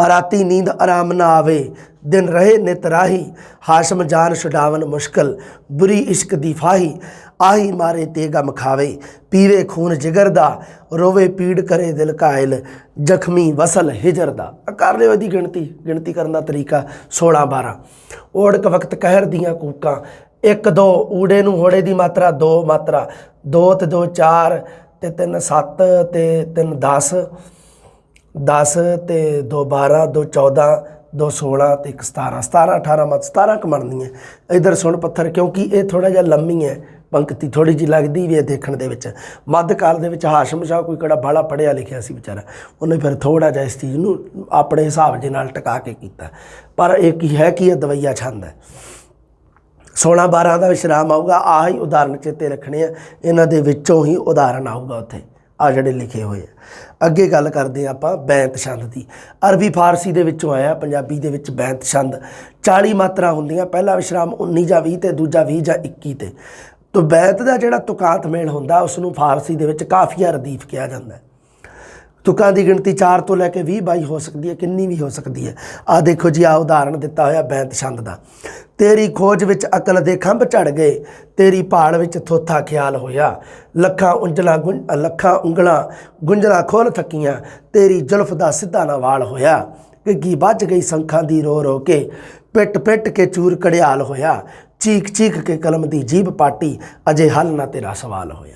[SPEAKER 1] ਰਾਤੀ ਨੀਂਦ ਆਰਾਮ ਨਾ ਆਵੇ, ਦਿਨ ਰਹੇ ਨਿਤ ਰਾਹੀ। ਹਾਸ਼ਮ ਜਾਨ ਛੁਡਾਵਨ ਮੁਸ਼ਕਿਲ, ਬੁਰੀ ਇਸ਼ਕ ਦੀ ਫਾਹੀ। ਆਹੀ ਮਾਰੇ ਤੇ ਗਮ ਖਾਵੇ, ਪੀਵੇ ਖੂਨ ਜਿਗਰ ਦਾ। ਰੋਵੇ ਪੀੜ ਕਰੇ ਦਿਲ ਕਾਇਲ, ਜ਼ਖਮੀ ਵਸਲ ਹਿਜਰ ਦਾ। ਕਰ ਲਿਓ ਇਹਦੀ ਗਿਣਤੀ ਕਰਨ ਦਾ ਤਰੀਕਾ 16 12। ਓੜਕ ਵਕਤ ਕਹਿਰ ਦੀਆਂ ਕੂਕਾਂ। 1 2 ਊੜੇ ਨੂੰ ਹੋੜੇ ਦੀ ਮਾਤਰਾ 2 ਮਾਤਰਾ। 2 ਤੇ 2 4 ਤੇ 3 7 ਤੇ 3 10 10 ਤੇ 2 12 2 14 2 16 ਤੇ 1 17 17 18 ਮਤ 17 ਕਮਣਨੀ ਹੈ। ਇੱਧਰ ਸੁਣ ਪੱਥਰ, ਕਿਉਂਕਿ ਇਹ ਥੋੜ੍ਹਾ ਜਿਹਾ ਲੰਮੀ ਹੈ ਪੰਕਤੀ, ਥੋੜ੍ਹੀ ਜਿਹੀ ਲੱਗਦੀ ਵੀ ਹੈ ਦੇਖਣ ਦੇ ਵਿੱਚ। ਮੱਧਕਾਲ ਦੇ ਵਿੱਚ ਹਾਸ਼ਮ ਸ਼ਾਹ ਕੋਈ ਕਿਹੜਾ ਬਾਹਲਾ ਪੜ੍ਹਿਆ ਲਿਖਿਆ ਸੀ ਵਿਚਾਰਾ, ਉਹਨੇ ਫਿਰ ਥੋੜ੍ਹਾ ਜਿਹਾ ਇਸ ਚੀਜ਼ ਨੂੰ ਆਪਣੇ ਹਿਸਾਬ ਦੇ ਨਾਲ ਟਿਕਾ ਕੇ ਕੀਤਾ। ਪਰ ਇਹ ਕੀ ਹੈ ਕਿ ਇਹ ਦਵਈਆ ਛੰਦ ਹੈ। 16 12 ਦਾ ਵਿਸ਼ਰਾਮ ਆਊਗਾ। ਆਹ ਹੀ ਉਦਾਹਰਨ ਚੇਤੇ ਰੱਖਣੇ ਆ, ਇਹਨਾਂ ਦੇ ਵਿੱਚੋਂ ਹੀ ਉਦਾਹਰਨ ਆਊਗਾ ਉੱਥੇ ਆ ਜਿਹੜੇ ਲਿਖੇ ਹੋਏ ਆ। ਅੱਗੇ ਗੱਲ ਕਰਦੇ ਹਾਂ ਆਪਾਂ ਬੈਂਤ ਛੰਦ ਦੀ। ਅਰਬੀ ਫਾਰਸੀ ਦੇ ਵਿੱਚੋਂ ਆਇਆ, ਪੰਜਾਬੀ ਦੇ ਵਿੱਚ ਬੈਂਤ ਛੰਦ। 40 ਮਾਤਰਾ ਹੁੰਦੀਆਂ। ਪਹਿਲਾ ਵਿਸ਼ਰਾਮ 19 ਜਾਂ 20 ਤੇ, ਦੂਜਾ 20 ਜਾਂ 21 ਤੇ। ਤੋ ਬੈਂਤ ਦਾ ਜਿਹੜਾ ਤੁਕਾਂਤ ਮੇਲ ਹੁੰਦਾ ਉਸ ਨੂੰ ਫਾਰਸੀ ਦੇ ਵਿੱਚ ਕਾਫੀਆ ਰਦੀਫ ਕਿਹਾ ਜਾਂਦਾ ਹੈ। ਤੁਕਾਂ ਦੀ ਗਿਣਤੀ 4 ਤੋਂ ਲੈ ਕੇ 20 22 ਹੋ ਸਕਦੀ ਹੈ, ਕਿੰਨੀ ਵੀ ਹੋ ਸਕਦੀ ਹੈ। ਆਹ ਦੇਖੋ ਜੀ, ਆਹ ਉਦਾਹਰਨ ਦਿੱਤਾ ਹੋਇਆ ਬੈਂਤ ਛੰਦ ਦਾ। ਤੇਰੀ ਖੋਜ ਵਿੱਚ ਅਕਲ ਦੇ ਖੰਭ ਝੜ ਗਏ, ਤੇਰੀ ਭਾਲ ਵਿੱਚ ਥੋਥਾ ਖਿਆਲ ਹੋਇਆ। ਲੱਖਾਂ ਉਂਗਲਾਂ ਗੁੰਝਲਾਂ ਖੋਲ ਥੱਕੀਆਂ, ਤੇਰੀ ਜ਼ੁਲਫ ਦਾ ਸਿੱਧਾ ਨਾ ਵਾਲ ਹੋਇਆ। ਘਿੱਗੀ ਵੱਜ ਗਈ ਸੰਖਾਂ ਦੀ ਰੋ ਰੋ ਕੇ, ਪਿੱਟ ਪਿੱਟ ਕੇ ਚੂਰ ਕੜਿਆਲ ਹੋਇਆ। ਚੀਕ ਚੀਕ ਕੇ ਕਲਮ ਦੀ ਜੀਭ ਪਾਟੀ, ਅਜੇ ਹੱਲ ਨਾ ਤੇਰਾ ਸਵਾਲ ਹੋਇਆ।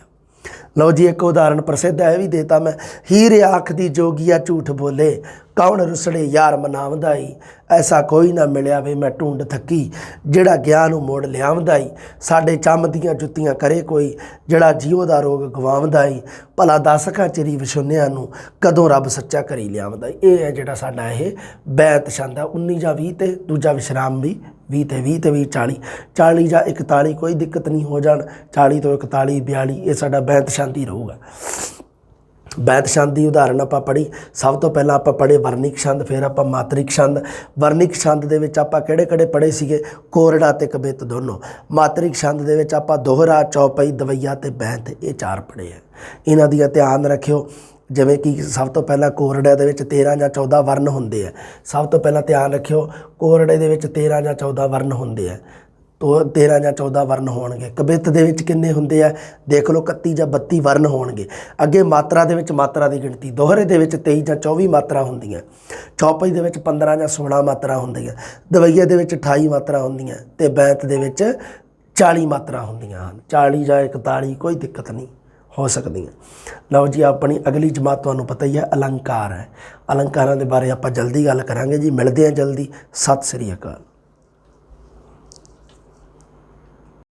[SPEAKER 1] ਲਓ ਜੀ, ਇੱਕ ਉਦਾਹਰਨ ਪ੍ਰਸਿੱਧ ਹੈ, ਇਹ ਵੀ ਦੇਤਾ ਮੈਂ। ਹੀਰ ਆਖ ਦੀ ਜੋਗੀਆ ਝੂਠ ਬੋਲੇ, ਕੌਣ ਰੁਸੜੇ ਯਾਰ ਮਨਾਵਦਾ ਈ। ਐਸਾ ਕੋਈ ਨਾ ਮਿਲਿਆ ਵੇ ਮੈਂ ਢੂੰਡ ਥੱਕੀ, ਜਿਹੜਾ ਗਿਆਨ ਨੂੰ ਮੋੜ ਲਿਆਵਦਾ ਈ। ਸਾਡੇ ਚੰਮ ਦੀਆਂ ਜੁੱਤੀਆਂ ਕਰੇ ਕੋਈ, ਜਿਹੜਾ ਜੀਓ ਦਾ ਰੋਗ ਗਵਾਵਦਾ ਈ। ਭਲਾ ਦੱਸ ਖਾਂ ਚਿਰੀ ਵਿਛੁੰਨਿਆਂ ਨੂੰ, ਕਦੋਂ ਰੱਬ ਸੱਚਾ ਕਰੀ ਲਿਆਵਦਾ ਈ। ਇਹ ਹੈ ਜਿਹੜਾ ਸਾਡਾ ਇਹ ਬੈਂਤ ਛੰਦ ਹੈ। 19 ਜਾਂ 20 ਤੇ, ਦੂਜਾ ਵਿਸ਼ਰਾਮ ਵੀ 20 ਤੇ 20 ਤੇ 20 40 40 ਜਾਂ 41, ਕੋਈ ਦਿੱਕਤ ਨਹੀਂ ਹੋ ਜਾਣ। 40 ਤੋਂ 41 42, ਇਹ ਸਾਡਾ ਬੈਂਤ ਛੰਦ ਹੀ ਰਹੂਗਾ। ਬੈਂਤ ਛੰਦ ਦੀ ਉਦਾਹਰਨ ਆਪਾਂ ਪੜ੍ਹੀ। ਸਭ ਤੋਂ ਪਹਿਲਾਂ ਆਪਾਂ ਪੜ੍ਹੇ ਵਰਨਿਕ ਛੰਦ, ਫਿਰ ਆਪਾਂ ਮਾਤਰਿਕ ਛੰਦ। ਵਰਨਿਕ ਛੰਦ ਦੇ ਵਿੱਚ ਆਪਾਂ ਕਿਹੜੇ ਪੜ੍ਹੇ ਸੀਗੇ? ਕੋਰੜਾ ਤੇ ਕਬਿੱਤ ਦੋਨੋਂ। ਮਾਤਰਿਕ ਛੰਦ ਦੇ ਵਿੱਚ ਆਪਾਂ ਦੋਹਰਾ, ਚੌਪਈ, ਦਵਈਆ ਤੇ ਬੈਂਤ, ਇਹ 4 ਪੜ੍ਹੇ ਆ। ਇਹਨਾਂ ਦੀ ਧਿਆਨ ਰੱਖਿਓ। ਜਿਵੇਂ ਕਿ ਸਭ ਤੋਂ ਪਹਿਲਾਂ ਕੋਰੜੇ ਦੇ ਵਿੱਚ 13 ਜਾਂ 14 ਵਰਨ ਹੁੰਦੇ ਆ। ਸਭ ਤੋਂ ਪਹਿਲਾਂ ਧਿਆਨ ਰੱਖਿਓ, ਕੋਰੜੇ ਦੇ ਵਿੱਚ 13 ਜਾਂ 14 ਵਰਨ ਹੁੰਦੇ ਆ। 13 ਜਾਂ 14 ਵਰਨ ਹੋਣਗੇ। ਕਬਿੱਤ ਦੇ ਵਿੱਚ ਕਿੰਨੇ ਹੁੰਦੇ ਆ? ਦੇਖ ਲਓ, 31 ਜਾਂ 32 ਵਰਨ ਹੋਣਗੇ। ਅੱਗੇ ਮਾਤਰਾ ਦੇ ਵਿੱਚ ਮਾਤਰਾ ਦੀ ਗਿਣਤੀ, ਦੋਹਰੇ ਦੇ ਵਿੱਚ 23 ਜਾਂ 24 ਮਾਤਰਾ ਹੁੰਦੀਆਂ। ਚੌਪਈ ਦੇ ਵਿੱਚ 15 ਜਾਂ 16 ਮਾਤਰਾ ਹੁੰਦੀਆਂ। ਦਵਈਏ ਦੇ ਵਿੱਚ 28 ਮਾਤਰਾ ਹੁੰਦੀਆਂ ਤੇ ਬੈਂਤ ਦੇ ਵਿੱਚ 40 ਮਾਤਰਾ ਹੁੰਦੀਆਂ ਹਨ। 40 ਜਾਂ 41, ਕੋਈ ਦਿੱਕਤ ਨਹੀਂ ਹੋ ਸਕਦੀਆਂ। ਲਓ ਜੀ, ਆਪਣੀ ਅਗਲੀ ਜਮਾਤ ਤੁਹਾਨੂੰ ਪਤਾ ਹੀ ਹੈ ਅਲੰਕਾਰ ਹੈ। ਅਲੰਕਾਰਾਂ ਦੇ ਬਾਰੇ ਆਪਾਂ ਜਲਦੀ ਗੱਲ ਕਰਾਂਗੇ ਜੀ। ਮਿਲਦੇ ਹਾਂ ਜਲਦੀ। ਸਤਿ ਸ੍ਰੀ ਅਕਾਲ।